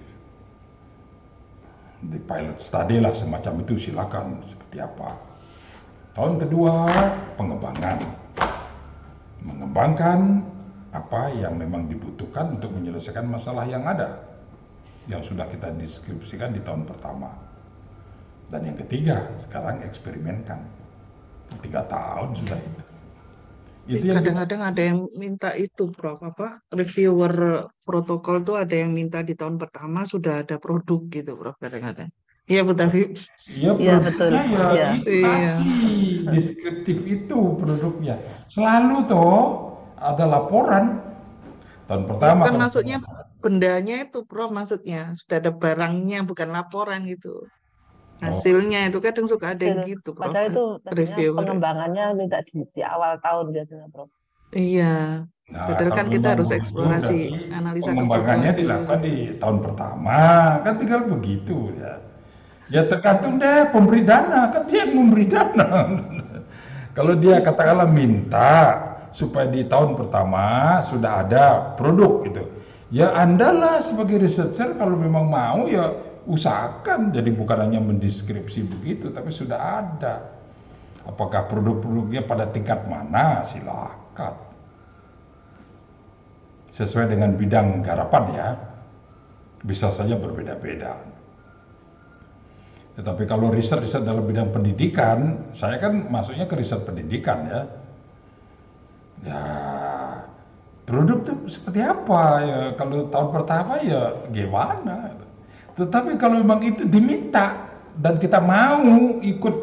Di pilot study lah semacam itu, silakan seperti apa. Tahun kedua, pengembangan. Mengembangkan apa yang memang dibutuhkan untuk menyelesaikan masalah yang ada, yang sudah kita deskripsikan di tahun pertama. Dan yang ketiga, sekarang eksperimenkan. 3 tahun sudah itu. Kadang-kadang ada yang minta itu, Prof. Reviewer protokol tuh ada yang minta di tahun pertama sudah ada produk gitu, Prof. Kadang-kadang. Iya, Bu Tafi. Iya, produknya ya itu tadi, deskriptif itu produknya. Selalu toh ada laporan. Tahun pertama. Bukan maksudnya bendanya itu, Prof. Maksudnya sudah ada barangnya, bukan laporan gitu. Hasilnya itu kadang suka ada yang gitu, Prof. Padahal itu pengembangannya minta di awal tahun biasanya, Prof. Iya. Nah, padahal kan kita harus eksplorasi, analisa pengembangannya dilakukan di tahun pertama, kan tinggal begitu ya. Ya tergantung deh pemberi dana, kan dia yang memberi dana. Kalau dia katakanlah minta supaya di tahun pertama sudah ada produk gitu. Ya Andalah sebagai researcher kalau memang mau ya usahakan, jadi bukan hanya mendeskripsi begitu, tapi sudah ada. Apakah produk-produknya pada tingkat mana, silakan. Sesuai dengan bidang garapan ya, bisa saja berbeda-beda. Tetapi kalau riset-riset dalam bidang pendidikan, saya kan masuknya ke riset pendidikan ya. Ya, produk itu seperti apa ya, kalau tahun pertama ya gimana. Tetapi kalau memang itu diminta dan kita mau ikut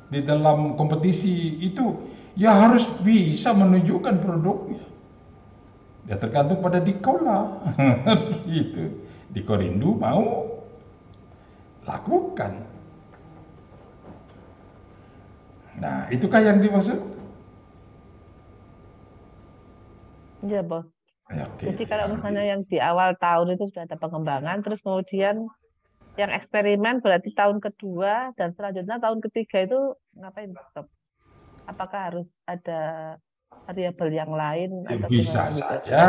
di dalam kompetisi itu, ya harus bisa menunjukkan produknya. Ya tergantung pada Dikau lah. Gitu. Dikau rindu mau lakukan. Nah, itukah yang dimaksud? Iya, Bos. Oke. Jadi kalau misalnya yang di awal tahun itu sudah ada pengembangan, terus kemudian yang eksperimen berarti tahun kedua dan selanjutnya tahun ketiga itu ngapain, Prof? Apakah harus ada variabel yang lain Ya, atau bisa gimana gitu? saja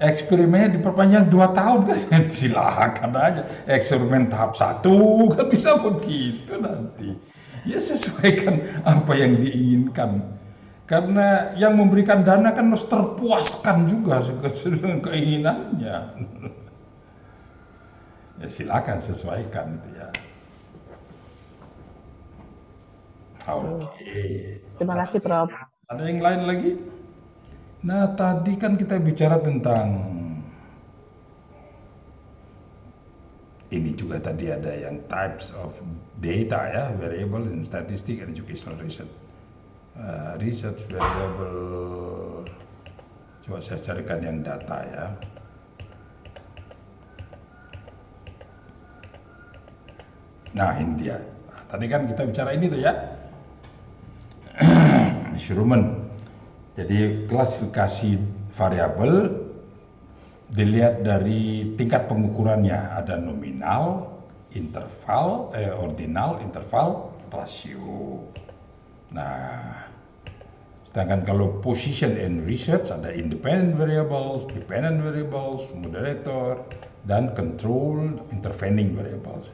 eksperimennya diperpanjang 2 tahun kan silakan aja. Eksperimen tahap 1 kan bisa begitu nanti. Ya sesuaikan apa yang diinginkan. Karena yang memberikan dana kan harus terpuaskan juga sesuai keinginannya. Ya silakan sesuaikan itu ya. Oke. Terima kasih, Prof. Ada yang lain lagi? Nah, tadi kan kita bicara tentang ini juga tadi ada yang types of data ya, variable in statistic and educational research. Research variable, coba saya carikan yang data ya. Nah, ini dia. Tadi kan kita bicara ini tuh ya. Measurement. Jadi klasifikasi variabel dilihat dari tingkat pengukurannya. Ada nominal, interval, ordinal, interval, rasio. Nah, sedangkan kalau position and research ada independent variables, dependent variables, moderator, dan control intervening variables.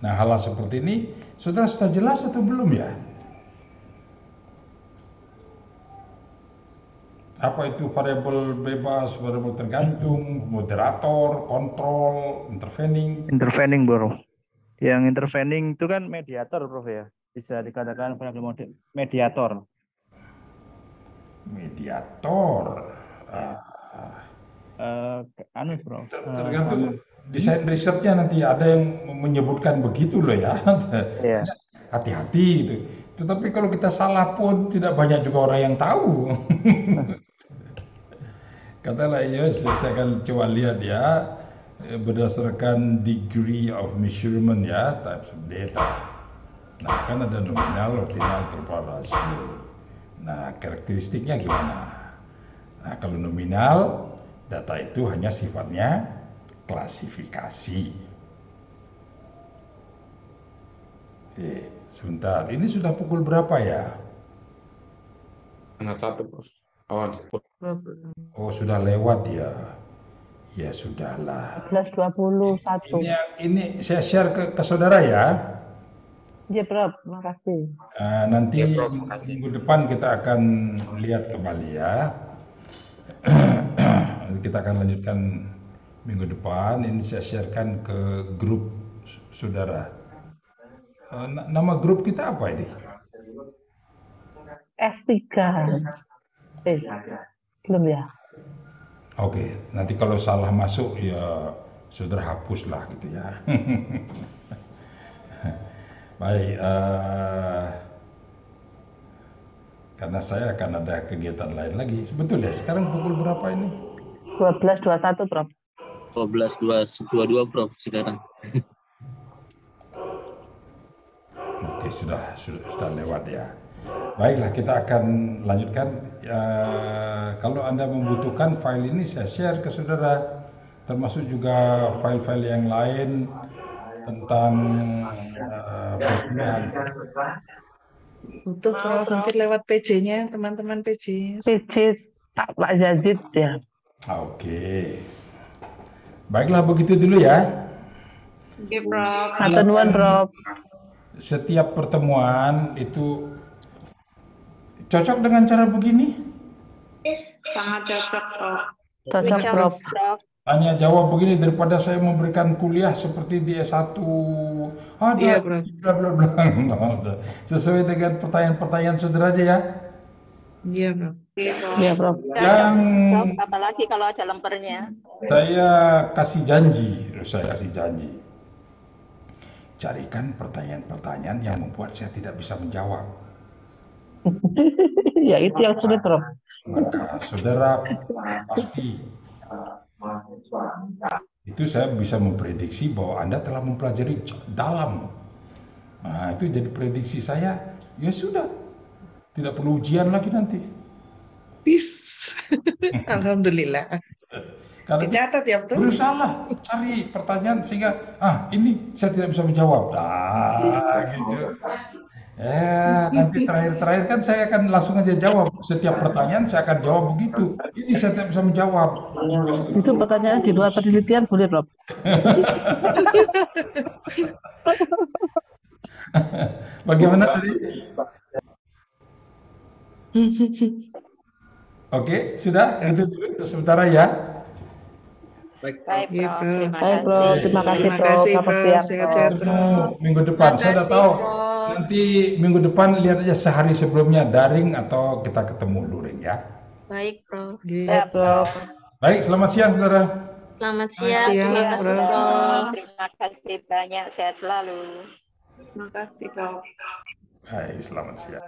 Nah, hal-hal seperti ini sudah jelas atau belum ya? Apa itu variabel bebas, variabel tergantung, moderator, kontrol, intervening? Intervening, Bro. Yang intervening itu kan mediator, Prof ya. Bisa dikatakan variabel mediator. Mediator. Bro. Tergantung desain risetnya nanti ada yang menyebutkan begitu loh ya. Iya. Hati-hati gitu. Tetapi kalau kita salah pun tidak banyak juga orang yang tahu. Katalah ya, saya akan coba lihat ya berdasarkan degree of measurement ya, types of data. Nah, kan ada nominal, ordinal, interval, rasio. Nah, karakteristiknya gimana? Nah, kalau nominal, data itu hanya sifatnya klasifikasi. Oke, sebentar. Ini sudah pukul berapa ya? 12:30, Prof. Oh, sudah lewat ya. Ya sudahlah. 11:21. Ini saya share ke saudara ya. Iya, Prof. Makasih. Nanti minggu depan kita akan lihat kembali ya. Kita akan lanjutkan minggu depan. Ini saya sharekan ke grup saudara. Nama grup kita apa ini? S3. Belum ya? Oke, nanti kalau salah masuk ya saudara hapus lah gitu ya. Baik, karena saya akan ada kegiatan lain lagi. Betul ya, sekarang pukul berapa ini? 12:21, Prof. 12:22, Prof, sekarang. Oke, sudah lewat ya. Baiklah, kita akan lanjutkan. Kalau Anda membutuhkan file ini, saya share ke saudara. Termasuk juga file-file yang lain tentang perkuliahan. Untuk Prof, mungkin lewat PJ-nya, teman-teman PJ. PJ Pak Jazid ya. Oke. Baiklah, begitu dulu ya. Oke, Prof. Hatur nuwun, Prof. Setiap pertemuan itu cocok dengan cara begini? Sangat cocok, Prof. Cocok, Prof. Tanya jawab begini daripada saya memberikan kuliah seperti di S1. Iya, Prof. Bla bla bla. Sesuai dengan pertanyaan-pertanyaan saudara aja ya. Iya, Prof. Iya, Prof. Yang apalagi kalau ada lempernya. Saya kasih janji. Carikan pertanyaan-pertanyaan yang membuat saya tidak bisa menjawab. Ya, itu yang sulit, Prof. Maka saudara pasti itu saya bisa memprediksi bahwa Anda telah mempelajari dalam. Nah, itu jadi prediksi saya. Ya sudah, tidak perlu ujian lagi nanti. Alhamdulillah. Karena dicatat ya, Prof. Berusaha cari pertanyaan sehingga ini saya tidak bisa menjawab. Nah, gitu. Nanti terakhir-terakhir kan saya akan langsung aja jawab. Setiap pertanyaan saya akan jawab begitu. Ini saya tidak bisa menjawab. Itu pertanyaan di luar penelitian boleh, Prof? Bagaimana tadi? Oke, sudah itu dulu untuk sementara ya. Baik, Baik, Prof. Terima Terima kasih, Prof. kasih, Selamat Prof. siang, Sehat-sehat, Prof. Prof. Minggu depan saya udah tahu. Prof. Nanti minggu depan lihat aja sehari sebelumnya daring atau kita ketemu luring ya. Baik, Prof. Ya, Prof. Baik, selamat siang saudara. Selamat siang, siang. Terima kasih, Prof. Prof. Terima kasih banyak. Sehat selalu. Terima kasih, Prof. Baik, selamat siang.